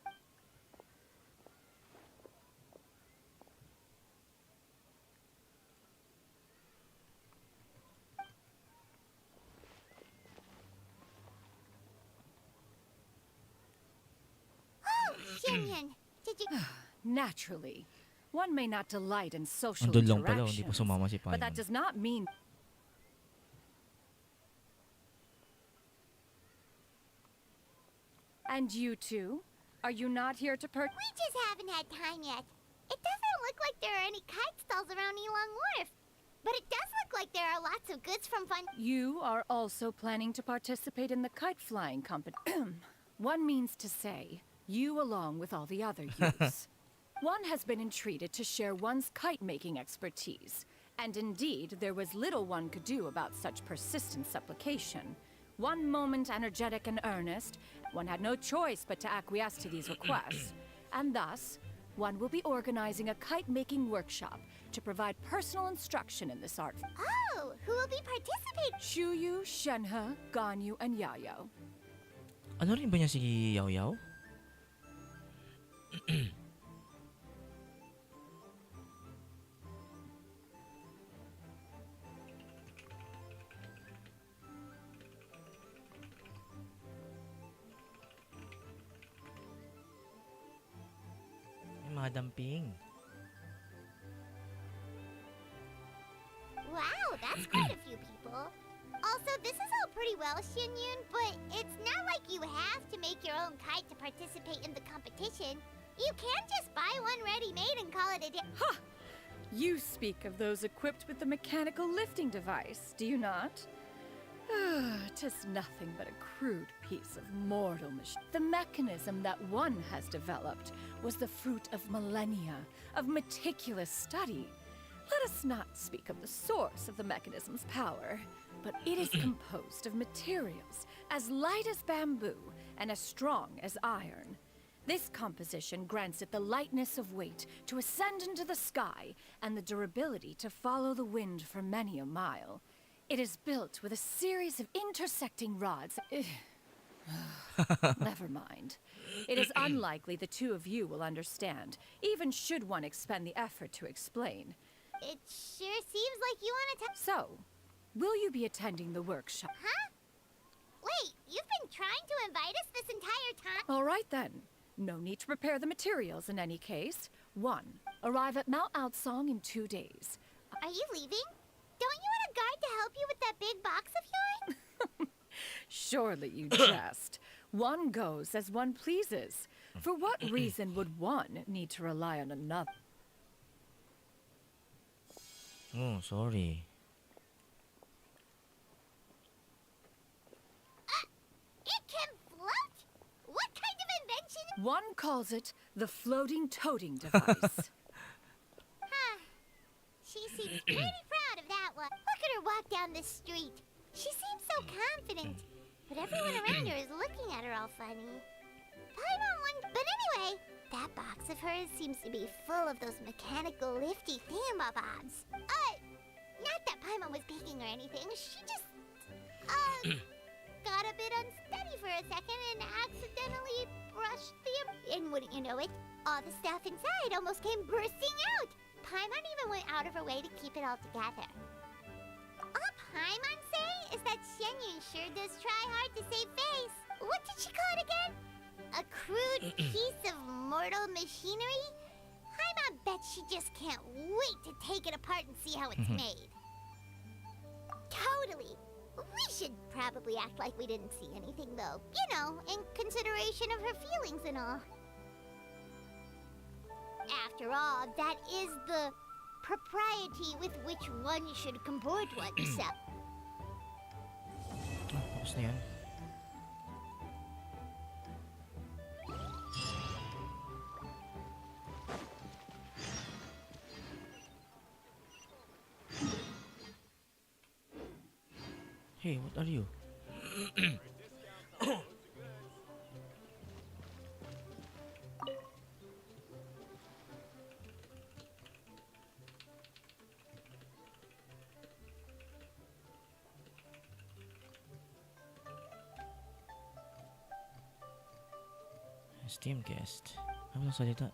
Did you... Naturally. One may not delight in social Andun lang pala, hindi pa interactions, sumama si but that Paimon. does not mean... And you two? Are you not here to We just haven't had time yet. It doesn't look like there are any kite stalls around Elong Wharf. But it does look like there are lots of goods from fun. You are also planning to participate in the kite flying competition. One means to say, you along with all the other youths. One has been entreated to share one's kite-making expertise. And indeed, there was little one could do about such persistent supplication. One moment energetic and earnest, one had no choice but to acquiesce to these requests. And thus, one will be organizing a kite-making workshop to provide personal instruction in this art. Oh, who will be participating? Shuyu, Shenhe, Ganyu, and Yayo. Ano rin ba niya si Yao Yao? Madam Ping. Wow, that's quite a few people. Also, this is all pretty well, Xianyun, but it's not like you have to make your own kite to participate in the competition. You can just buy one ready-made and call it a day. Ha! You speak of those equipped with the mechanical lifting device, do you not? Tis nothing but a crude piece of mortal machine. The mechanism that one has developed was the fruit of millennia of meticulous study. Let us not speak of the source of the mechanism's power, but it is composed of materials as light as bamboo and as strong as iron. This composition grants it the lightness of weight to ascend into the sky and the durability to follow the wind for many a mile. It is built with a series of intersecting rods. Never mind. It is unlikely the two of you will understand, even should one expend the effort to explain. It sure seems like you want to So, will you be attending the workshop? Huh? Wait, you've been trying to invite us this entire time? All right then. No need to prepare the materials in any case. 1. Arrive at Mount Outsong in 2 days. Are you leaving? Don't you want a guard to help you with that big box of yours? Surely you jest. One goes as one pleases. For what reason would one need to rely on another? Oh, sorry. It can float? What kind of invention? One calls it the floating toting device. Huh. She seems pretty proud of that one. Look at her walk down the street. She seems so confident. But everyone around her is looking at her all funny. Paimon wonder. But anyway, that box of hers seems to be full of those mechanical lifty thingamabobs. Not that Paimon was peeking or anything. She just, got a bit unsteady for a second and accidentally brushed the... And wouldn't you know it, all the stuff inside almost came bursting out. Paimon even went out of her way to keep it all together. All Paimon say is that Xianyun sure does try hard to save face. What did she call it again? A crude piece of mortal machinery? Paimon bet she just can't wait to take it apart and see how it's made. Totally. We should probably act like we didn't see anything, though. You know, in consideration of her feelings and all. After all, that is the propriety with which one should comport oneself. Tapos na yan. Hey, what are you? Esteemed guest. Ano ang salita?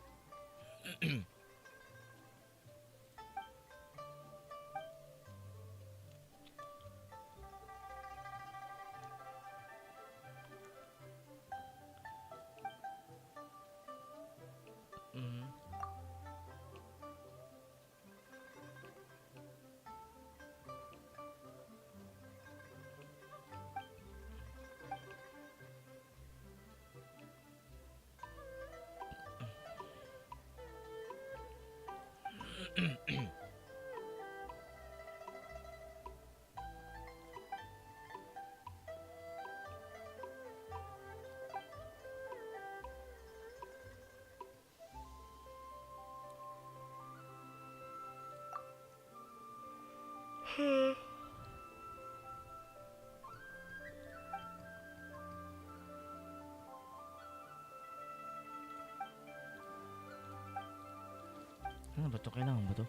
Ano ba to? Kailangan ba to?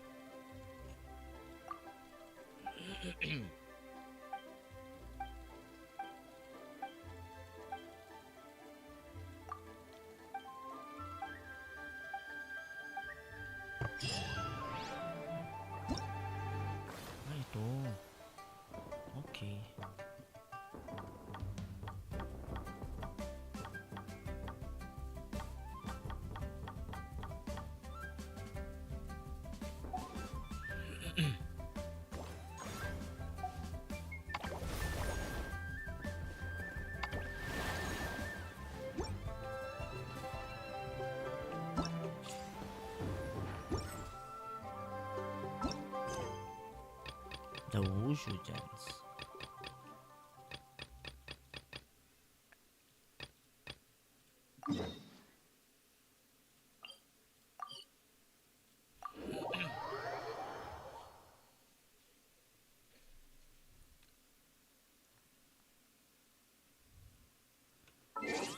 Ah, ito. Okay. The Wushu Dance.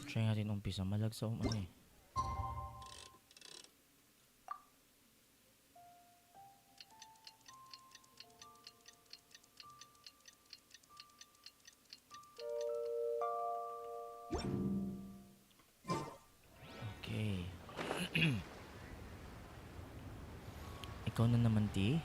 Try natin umpisa. Malag sa ano eh. Okay. Ikaw na naman, T.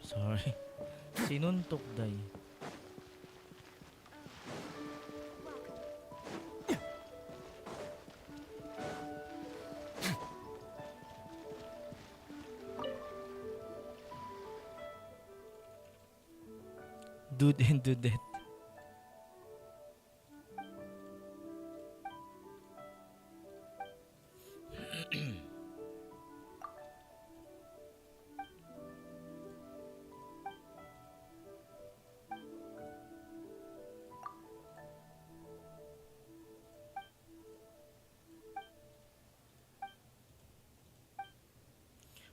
Sorry. Sinuntok, day. Dude and dudette.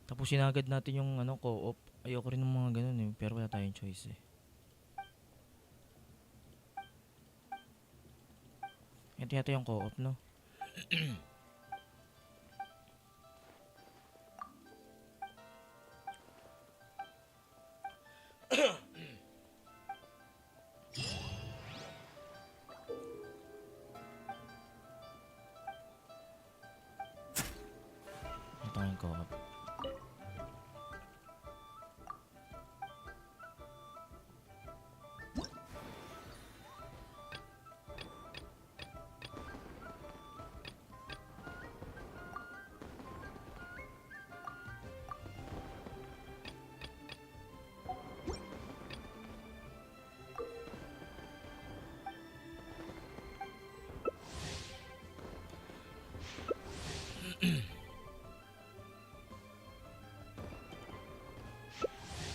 Tapusin agad natin yung ano co-op. Ayoko rin ng mga ganun eh, pero wala tayong choice eh. Ito yata yung co-op, no? Ito yung co-op.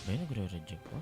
Ba yun, nagre-reject ko?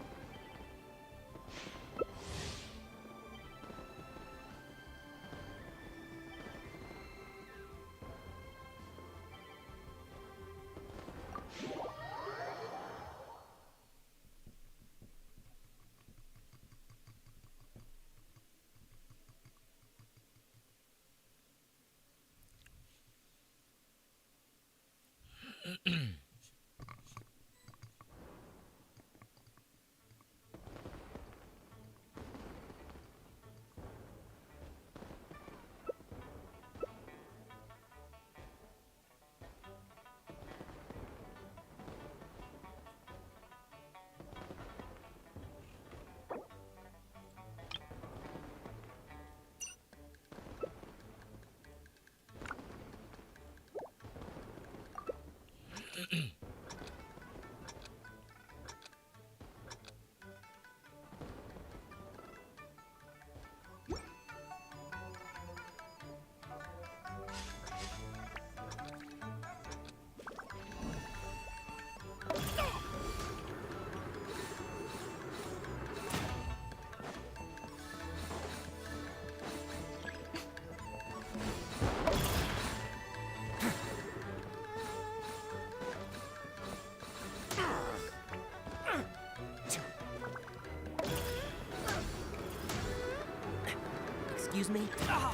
Excuse me? Ah!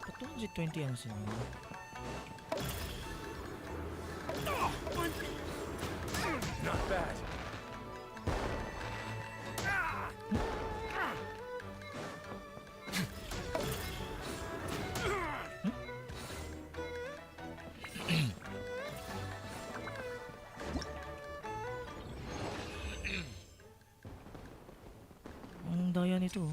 Ba't 220 ang sinunod? Not bad. Anong daya nito?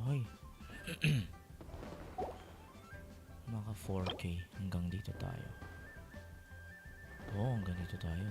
Ay. Maka 4K. Hanggang dito tayo. Oo, hanggang dito tayo.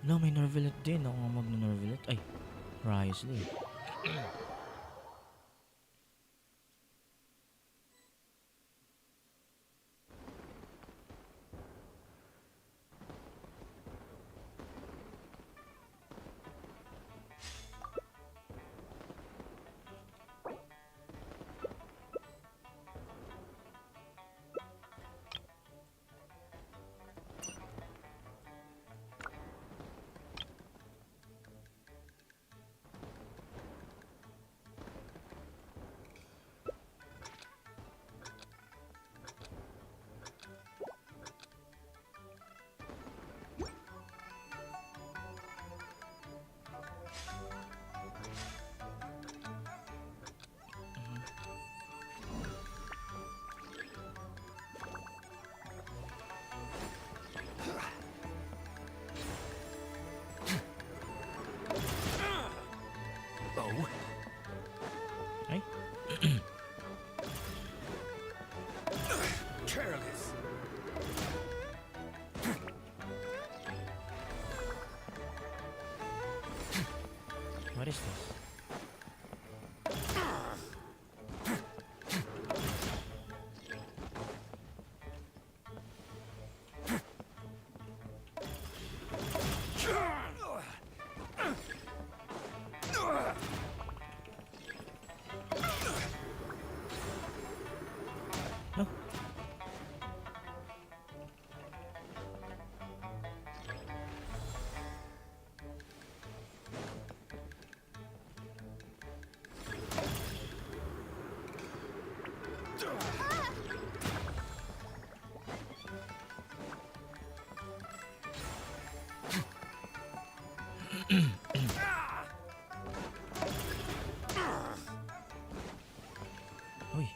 No, may Nervalet din. Ako nga mag-Nervalet. Ay, Riosley. Ay. Careless. What is this? No. Uy.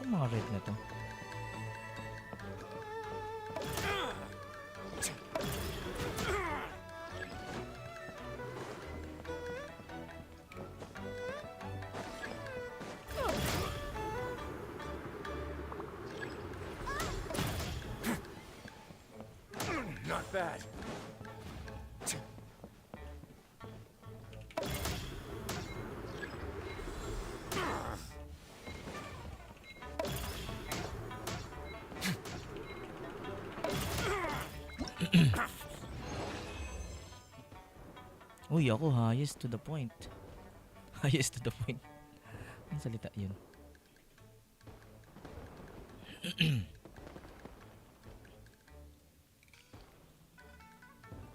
Yung mga red na to. Not bad. Uy, ako highest to the point. Highest to the point. Ang salita yun.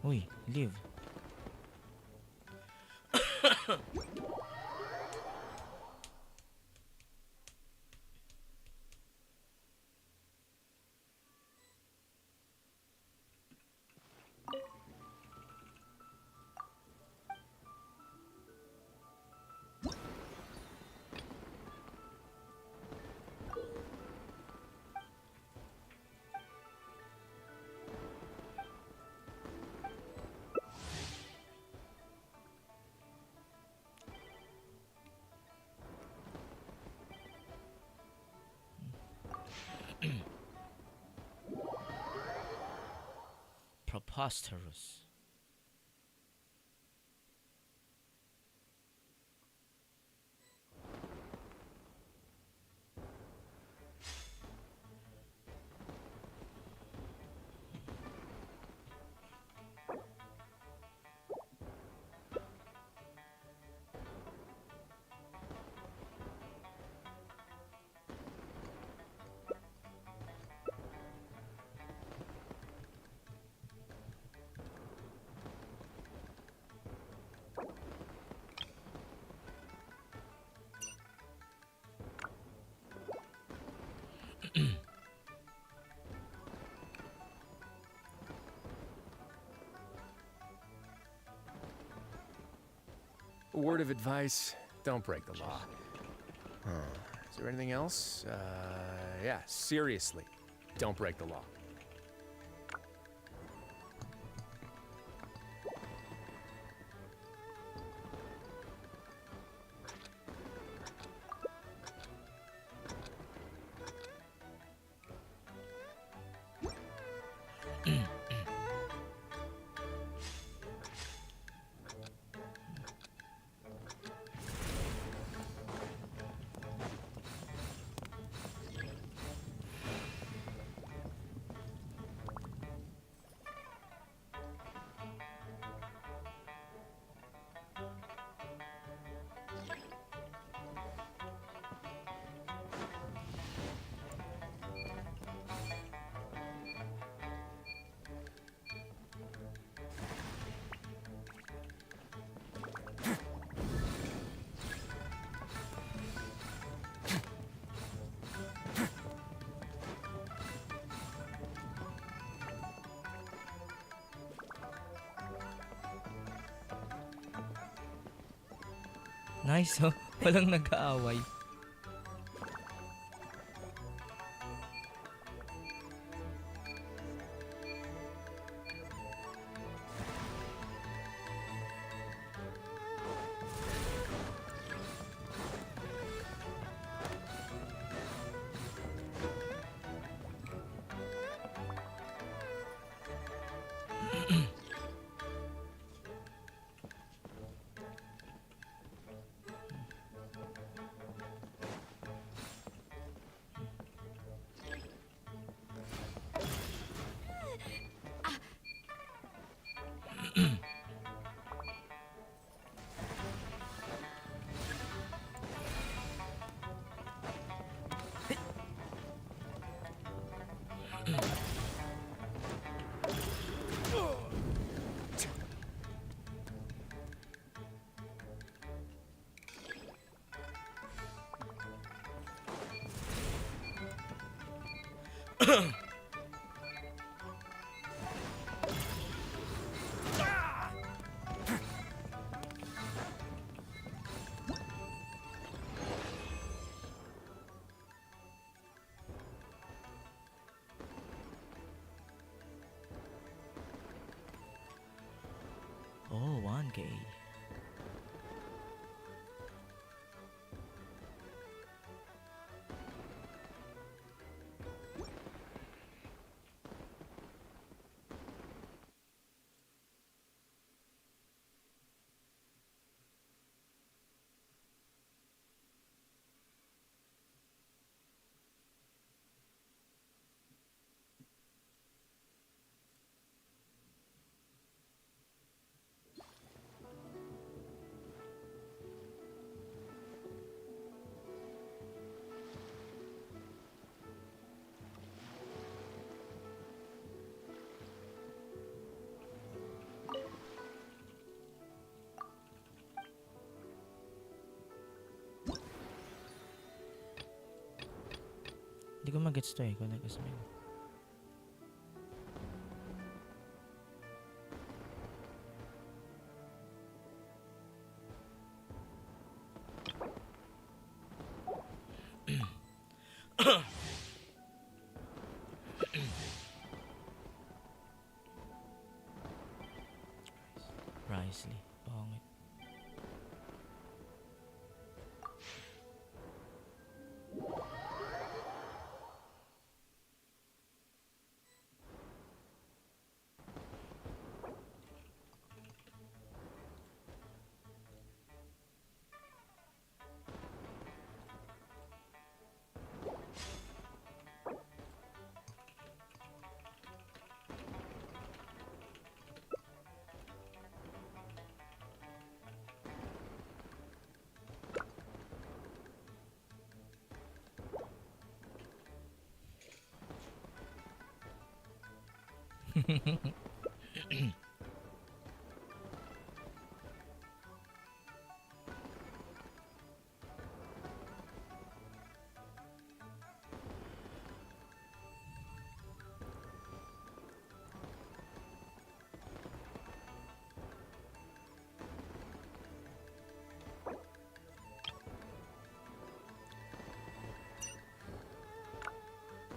Uy, live. Preposterous. A word of advice, don't break the law. Is there anything else? Yeah, seriously, don't break the law. Nice, oh. Walang nag-aaway. Hindi ko mag-gets to eh. Ikaw nag-explain. Precisely. Pangit.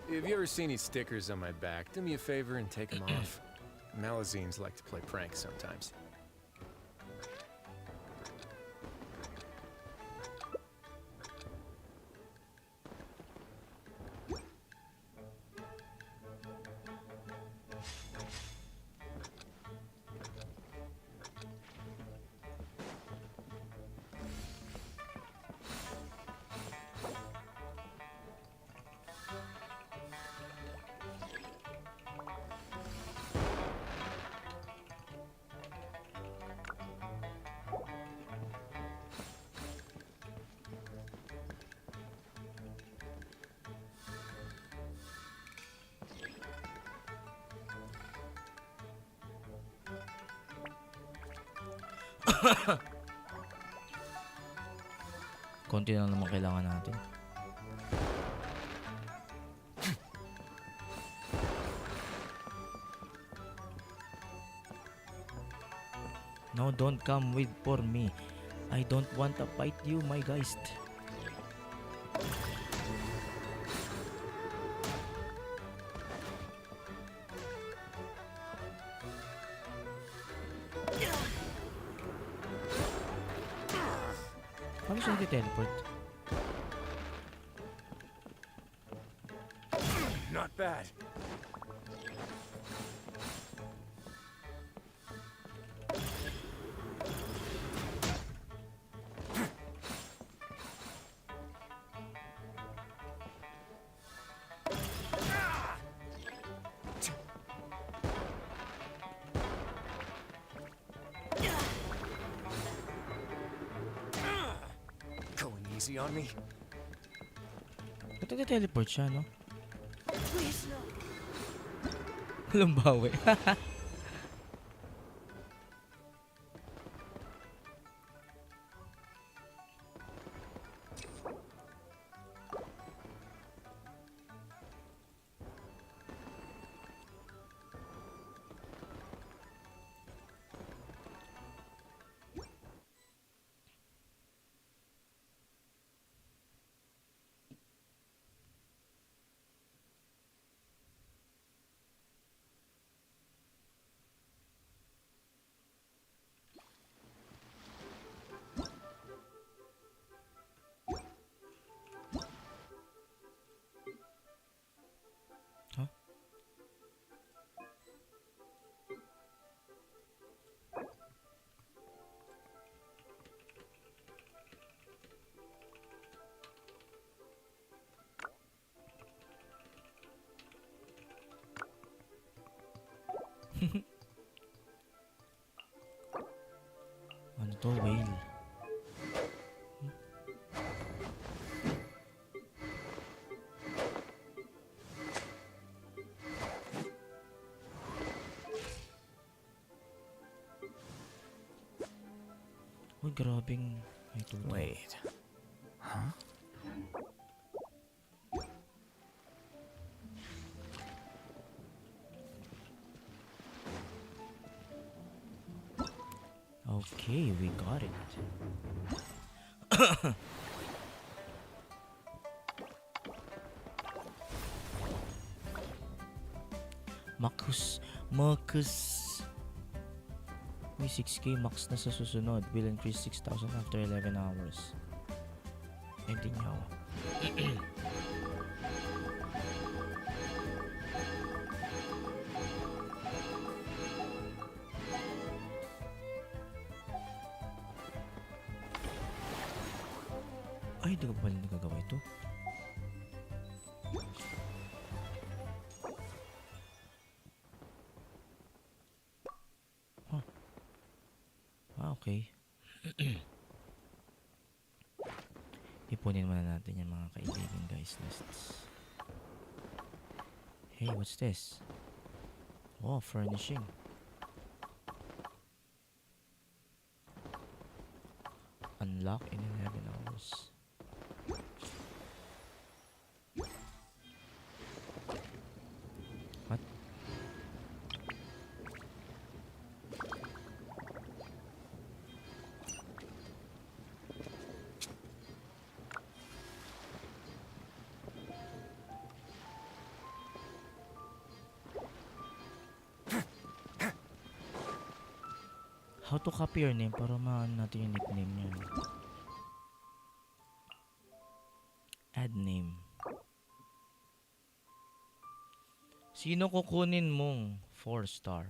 If you ever see any stickers on my back, do me a favor and take them off. Malazines like to play pranks sometimes. Konti na naman kailangan natin. No, don't come with for me. I don't want to fight you, my geist. Paano siya nag-teleport? Not bad. Going easy on me. Ba't nag-teleport siya, no? Please, no. Walang bawi. Huh? Ano to, whale? Uy, grabing... Wait. Huh? Okay, we got it. Marcus. May 6k max na sa susunod. Will increase 6,000 after 11 hours. Hindi niya ako. Ay, di ko pala nagagawa ito. Huh. Okay. Ipunin muna natin yung mga kaibigan guys lists. Hey, what's this? Oh, furnishing. Unlock in 11 hours. What? How to copy your name para maano natin yung nickname niya. Add name. Sino kukunin mong 4-star?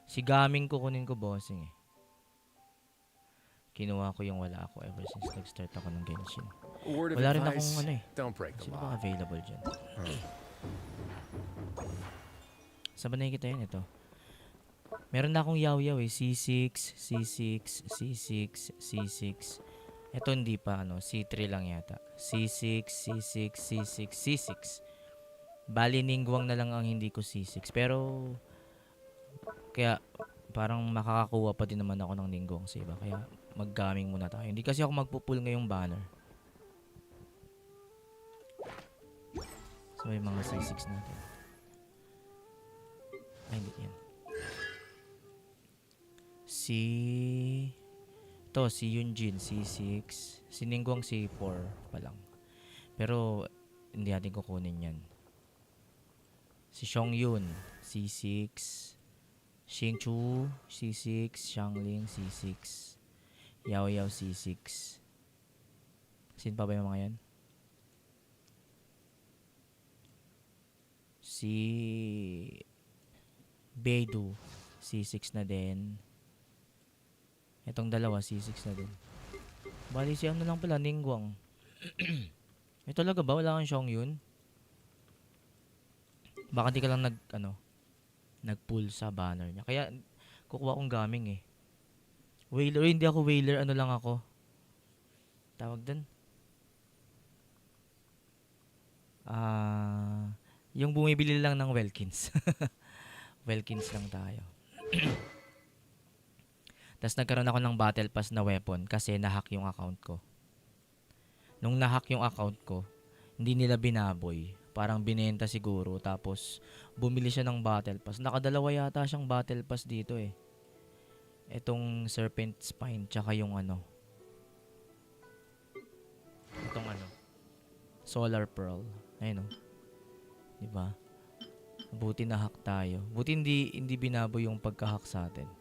Si Gaming kukunin ko, bossing eh. Kinuha ko yung wala ako ever since nag-start ako ng Genshin. Wala rin akong ano eh. Sino ba available dyan? Saan ba nakikita yun? Ito. Meron na akong yaw-yaw eh. C6, C6, C6, C6. Ito hindi pa ano. C3 lang yata. C6, C6, C6, C6. Bali ningguang na lang ang hindi ko C6. Pero kaya parang makakakuha pa din naman ako ng ningguang sa iba. Kaya mag-gaming muna tayo. Hindi kasi ako magpupull ngayong banner. So yung mga C6 natin. Ay hindi yan. Si Yunjin, C6. Si Ningguang, C4 pa lang. Pero, hindi natin kukunin yan. Si Xiongyun, C6. Xingqiu, C6. Xiangling, C6. Yao Yao, C6. Sino pa ba yung mga yan? Si Beidou, C6 na din. Itong dalawa, C6 na din. Bali si ano lang pala, Ningguang. Ito talaga ba? Wala kang Xiongyun? Baka di ka lang nag-pull sa banner niya. Kaya, kukuha kong gaming eh. Whaler, hindi ako whaler, ano lang ako. Tawag dun? Yung bumibili lang ng Welkins. Welkins lang tayo. Tapos nagkaroon ako ng battle pass na weapon kasi nahack yung account ko. Nung nahack yung account ko, hindi nila binaboy. Parang binenta siguro. Tapos bumili siya ng battle pass. Nakadalawa yata siyang battle pass dito eh. Itong Serpent Spine tsaka yung ano. Itong ano. Solar Pearl. Ayun o. Diba? Buti nahack tayo. Buti hindi binaboy yung pagkahack sa atin.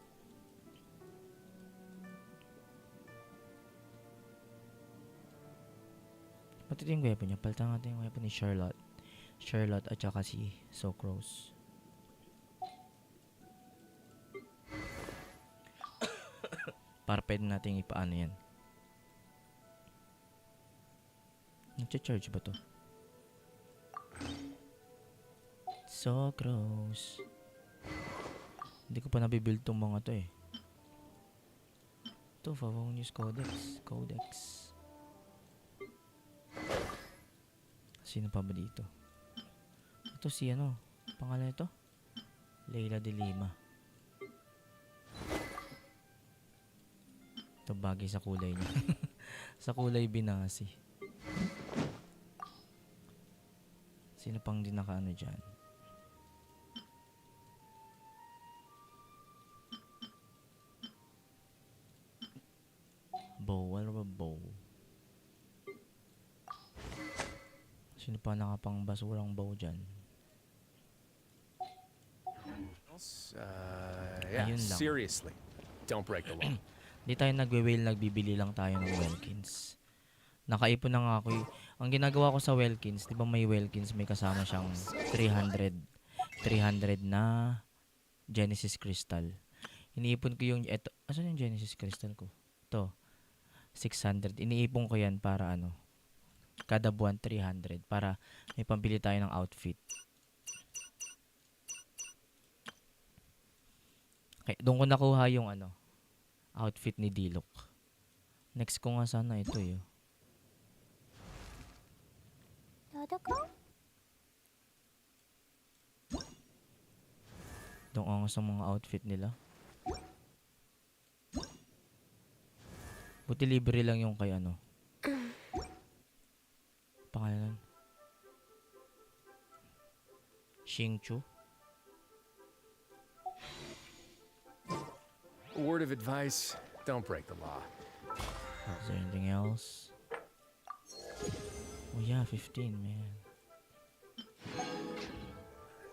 Pati yung weapon niya. Palitan natin yung weapon ni Charlotte. Charlotte at saka si Socrose. Para pwede natin ipaano yan. Nag-charge ba to? Socrose. Hindi ko pa nabibuild tong mga to eh. Ito, Favonius Codex. Sino pa ba dito? Ito si ano? Pangalan ito? Leila de Lima. Ito bagay sa kulay niya. Sa kulay binasi. Sino pang di nakaano dyan? Bow. Wala ba bow? Sino pa nakapang basurang bow dyan? Yeah, Ayun lang. seriously. Don't break the law. Di tayo nagwe-whale, nagbibili lang tayo ng Welkins. Nakaipon na nga ako eh. Ang ginagawa ko sa Welkins, di ba may Welkins, may kasama siyang 300 na Genesis Crystal. Iniipon ko yung, eto, asan yung Genesis Crystal ko? Ito, 600. Iniipon ko yan para ano, kada buwan 300 para may pambili tayo ng outfit. Okay, doon ko nakuha yung ano, outfit ni Dilok. Next ko nga sana ito eh. Doon ako sa mga outfit nila. Buti libre lang yung kay ano. Pangalan. Xingchu. A word of advice, don't break the law. Is there anything else? Oh yeah, 15, man.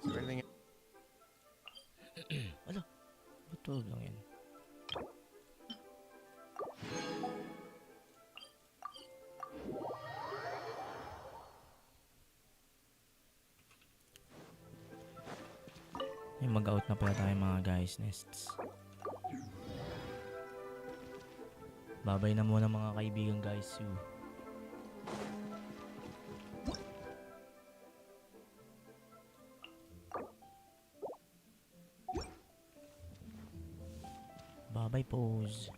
Is there anything Ano? Ba't 12 lang yan? Ay, mag-out na pala tayo mga guys, nests. Babay na muna mga kaibigan guys. Bye-bye pose.